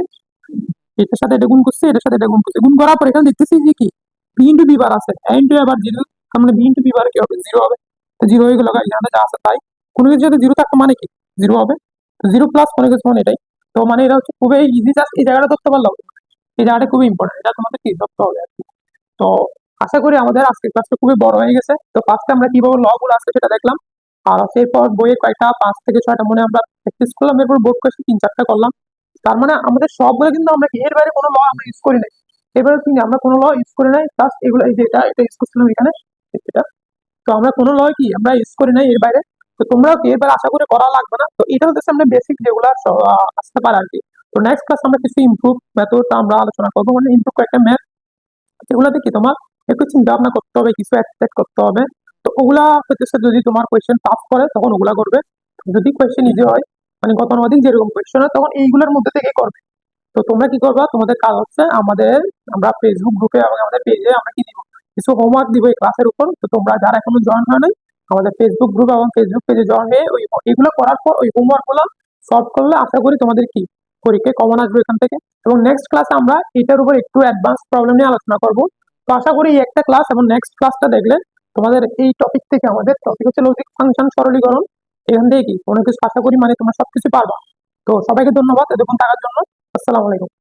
এটার সাথে এটা গুণ করছে, এটার সাথে এটা গুণ করছে। গুণ করার পর এখানে দেখতেছি যে কি বি ইন্টু বি বার আছে, এ ইন্টু এবার জিরো। তার মানে বি ইন্টু বি বার কি হবে? জিরো হবে। তো জিরো হয়ে গেল, এখানে যা আছে তাই। কোনো কিছু যদি জিরো থাকতো মানে কি জিরো হবে। তো জিরো প্লাস কোনো কিছু মানে এটাই। তো মানে এটা হচ্ছে খুবই ইজি, জাস্ট এই জায়গাটা ধরতে পারলো। এই জায়গাটা খুবই ইম্পর্টেন্ট, এটা তোমাদের কি ধরতে হবে আর কি। তো আশা করি আমাদের আজকের ক্লাসটা খুবই বড় হয়ে গেছে। তো ফার্স্টে আমরা কিভাবে ল গুলো আসছে সেটা দেখলাম। আর এরপর বইয়ের কয়েকটা 5 থেকে 6টা মনে আমরা প্র্যাকটিস করলাম। এরপর বোর্ড কোয়েশ্চেন 3-4টা করলাম। তার মানে আমাদের সবগুলো কিন্তু আমরা কি এর বাইরে কোনো ল আমরা ইউজ করি নাই। এবারে কিন্তু আমরা কোনো ল ইউজ করি নাই, জাস্ট এগুলো এই যে এটা ইউজ করছিলাম এখানে এটা। তো আমরা কোনো ল কি আমরা ইউজ করি নাই এর বাইরে। তো তোমরা কি এবার আশা করি করা লাগবে না। তো এটা হচ্ছে আমরা বেসিক যেগুলো আসতে পারে আর কি। তো নেক্সট ক্লাস আমরা কিছু ইমপ্রুভ মেথড আমরা আলোচনা করবো, মানে ইমপ্রুভ কয়েকটা ম্যাথ যেগুলোতে কি তোমার একটু চিন্তা ভাবনা করতে হবে, কিছু এক্সপেক্ট করতে হবে। তো ওগুলা হচ্ছে যদি তোমার কোয়েশ্চেন টাফ করে তখন ওগুলা করবে। যদি কোয়েশ্চেন ইজি হয় মানে গতানুগতিক যেরকম কোয়েশ্চেন হয় তখন এইগুলোর মধ্যে থেকে করবে। তো তোমরা কি করবা? তোমাদের কাজ হচ্ছে আমরা ফেসবুক গ্রুপে এবং আমাদের পেজে আমরা কি দিব? কিছু হোমওয়ার্ক দিব এই ক্লাসের উপর। তো তোমরা যারা এখনো জয়েন হয় নাই আমাদের ফেসবুক গ্রুপ এবং ফেসবুক পেজে জয়েন হয়ে ওই এগুলো করার পর ওই হোমওয়ার্ক গুলো সলভ করলে আশা করি তোমাদের কি পরীক্ষায় কমন আসবে এখান থেকে। এবং নেক্সট ক্লাসে আমরা এটার উপর একটু অ্যাডভান্স প্রবলেম নিয়ে আলোচনা করব। তো আশা করি এই একটা ক্লাস এবং নেক্সট ক্লাসটা দেখলে তোমাদের এই টপিক থেকে, আমাদের টপিক হচ্ছে লজিক ফাংশন সরলীকরণ, এখান থেকে কি কোনো কিছু আশা করি মানে তোমরা সবকিছু পারবা। তো সবাইকে ধন্যবাদ এতক্ষণ থাকার জন্য। আসসালামু আলাইকুম।